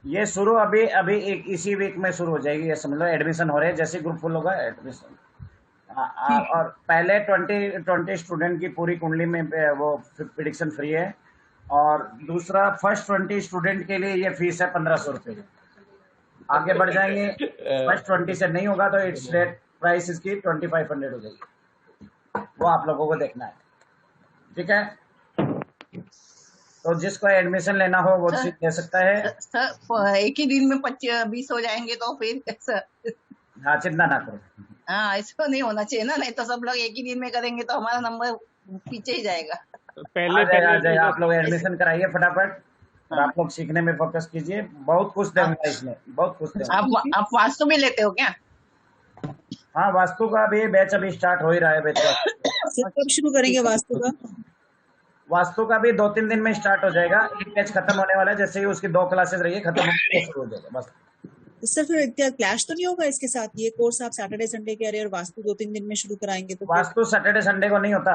A: ये शुरू अभी इसी वीक में शुरू हो जाएगी, ये समझ लो। एडमिशन हो रहे हैं, जैसे ग्रुप फुल होगा एडमिशन। और पहले 20 स्टूडेंट की पूरी कुंडली में वो प्रेडिक्शन फ्री है, और दूसरा फर्स्ट 20 स्टूडेंट के लिए ये फीस है 1500 रुपये। आगे बढ़ जाएंगे, फर्स्ट 20 से नहीं होगा तो इट्स रेट प्राइस इसकी 2500 हो जाएगी। वो आप लोगों को देखना है, ठीक है। तो जिसको एडमिशन लेना हो वो ले सकता है।
V: सर एक ही दिन में 20 हो जाएंगे तो फिर कैसा?
A: हाँ, चिंता ना करो।
V: हाँ, इसको नहीं होना चाहिए ना, नहीं तो सब लोग एक ही दिन में करेंगे तो हमारा नंबर पीछे ही जाएगा।
A: पहले आप लोग एडमिशन कराइए फटाफट, और आप लोग सीखने में फोकस कीजिए। बहुत कुछ देंगे इसमें, बहुत कुछ देंगे।
V: आप वास्तु भी लेते हो क्या?
A: हाँ, वास्तु का भी बैच अभी स्टार्ट हो ही रहा है। बैच
Q: कब शुरू करेंगे वास्तु का?
A: वास्तु का भी 2-3 दिन में स्टार्ट हो जाएगा। एक बैच खत्म होने वाला है, जैसे ही उसकी 2 क्लासेस रही है खत्म होने शुरू हो जाएगा बस।
Q: सर फिर क्लैश तो नहीं होगा इसके साथ? ये कोर्स आप सैटरडे संडे के और वास्तु 2-3 दिन में शुरू कराएंगे तो?
A: वास्तु सैटरडे संडे को नहीं होता।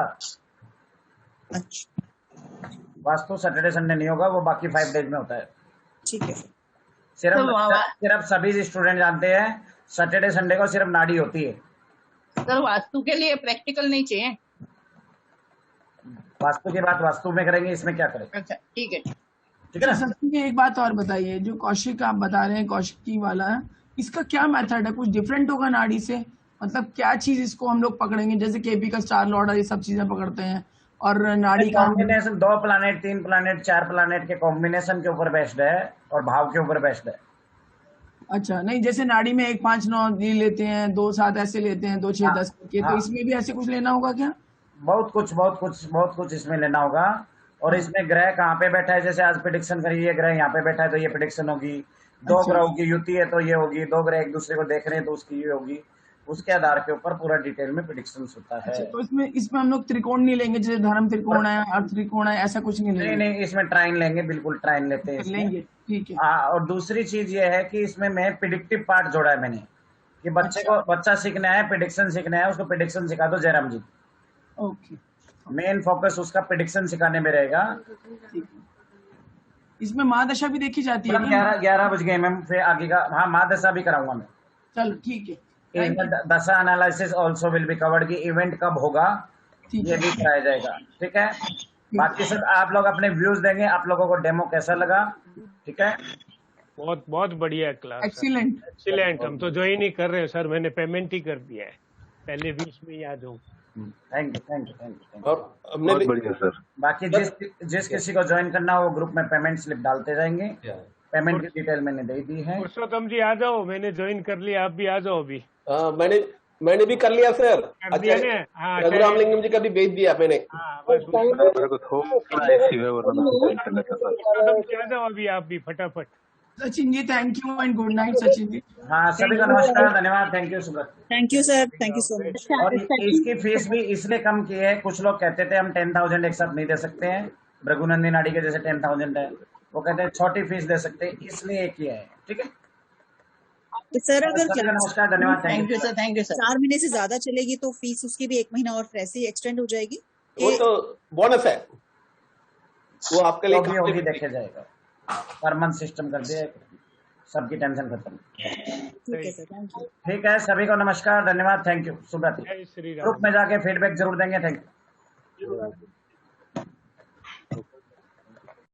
Q: अच्छा,
A: वास्तु सैटरडे संडे नहीं होगा, वो बाकी 5 डेज में होता है।
Q: ठीक है।
A: सिर्फ सभी स्टूडेंट जानते हैं सैटरडे संडे को सिर्फ नाड़ी होती है।
V: सर वास्तु के लिए प्रैक्टिकल नहीं चाहिए?
A: वास्तु की बात वास्तु में करेंगे, इसमें क्या करेंगे।
V: अच्छा ठीक है,
A: ठीक है ना।
L: सर एक बात और बताइए, जो कौशिक आप बता रहे हैं, कौशिकी वाला, इसका क्या मेथड है? कुछ डिफरेंट होगा नाड़ी से? मतलब क्या चीज इसको हम लोग पकड़ेंगे? जैसे केपी का स्टार लॉर्ड ये सब चीजें पकड़ते हैं, और नाड़ी का
A: कॉम्बिनेशन 2 प्लैनेट 3 प्लैनेट 4 प्लैनेट के कॉम्बिनेशन के ऊपर बेस्ड है, और भाव के ऊपर बेस्ड है।
L: अच्छा, नहीं जैसे नाड़ी में 1 5 9 लेते हैं, 2 7 ऐसे लेते हैं, 2 6 10 के, तो इसमें भी ऐसे कुछ लेना होगा क्या?
A: बहुत कुछ इसमें लेना होगा। और इसमें ग्रह कहाँ पे बैठा है, जैसे आज प्रिडिक्शन करी, ये ग्रह यहाँ पे बैठा है तो ये प्रिडिक्शन होगी, दो
L: अच्छा
A: ग्रहों की युति है तो ये होगी, दो ग्रह एक दूसरे को देख रहे हैं तो उसकी ये होगी, उसके आधार के ऊपर पूरा डिटेल में प्रिडिक्शन होता है।
L: अच्छा, तो इसमें हम लोग त्रिकोण नहीं लेंगे, जैसे धर्म त्रिकोण है, अर्थ त्रिकोण है, ऐसा कुछ नहीं
A: नहीं
L: लेंगे?
A: नहीं, इसमें ट्राइन लेंगे, बिल्कुल ट्राइन लेते हैं इसमें।
L: लेंगे, ठीक है।
A: हाँ, और दूसरी चीज ये है कि इसमें मैं प्रिडिक्टिव पार्ट जोड़ा है मैंने, कि बच्चे
L: अच्छा
A: को, बच्चा सीखना है, प्रिडिक्शन सीखना है, उसको प्रिडिक्शन सिखा दो जयराम जी।
L: ओके,
A: मेन फोकस उसका प्रिडिक्शन सिखाने में रहेगा।
L: ठीक है। इसमें महादशा भी देखी जाती है क्या?
A: 11 बज गए मैम, फिर आगे का हाँ महादशा भी कराऊंगा मैं।
L: चलो ठीक है, थैंक
A: इसमें
L: यू।
A: दशा analysis also will be covered, की इवेंट कब होगा
L: ठीक
A: ये
L: है,
A: भी कराया जाएगा। ठीक है, बाकी सब आप लोग अपने व्यूज देंगे, आप लोगों को डेमो कैसा लगा। ठीक है,
B: बहुत बहुत बढ़िया क्लास,
L: एक्सीलेंट
B: एक्सीलेंट। हम तो ज्वाइन ही कर रहे हैं सर, मैंने पेमेंट ही कर दिया है, पहले 20 में याद हूँ।
A: Thank you.
J: और हमने बहुत बढ़िया सर।
A: बाकी जिस किसी को ज्वाइन करना हो वो ग्रुप में पेमेंट स्लिप डालते जाएंगे, पेमेंट की डिटेल मैंने दे दी है।
B: पुरुषोत्तम जी आ जाओ, मैंने ज्वाइन कर लिया, आप भी आ जाओ अभी।
F: मैंने भी कर लिया सर।
B: कर दिया ने? हाँ,
F: रघुराम लिंगम जी का भी भेज दिया मैंने।
J: मेरे को थोड़ा ऐसी है, वरना मैं ज्वाइन कर लेता सर।
B: पुरुषोत्तम जी आ जाओ अभी, आप भी फटाफट।
L: Sachin ji thank you and good night Sachin ji.
A: हाँ, सभी को नमस्कार, धन्यवाद, thank you Subrata.
Q: Thank you sir, thank you so much.
A: और इसकी फीस भी इसलिए कम की है, कुछ लोग कहते थे हम 10,000 एक साथ नहीं दे सकते हैं, भृगुनंदी नाड़ी के जैसे 10,000 है, वो कहते हैं छोटी फीस दे सकते हैं, इसलिए किया है। ठीक है
Q: तो सर अगर
A: सभी को नमस्कार, धन्यवाद,
V: thank you sir, thank you sir.
Q: 4 महीने से ज्यादा चलेगी तो फीस उसकी भी 1 महीना और ऐसे ही एक्सटेंड हो जाएगी।
F: वो तो बोनस है, वो आपके लिए
A: जो भी होगी देखे जाएगा, पर मंथ सिस्टम कर दिया, सबकी टेंशन खत्म।
Q: ठीक है सर, थैंक यू।
A: ठीक है, सभी को नमस्कार, धन्यवाद, थैंक यू सुब्रत।
B: जय श्री राम।
A: ग्रुप में जाके फीडबैक जरूर देंगे, थैंक यू।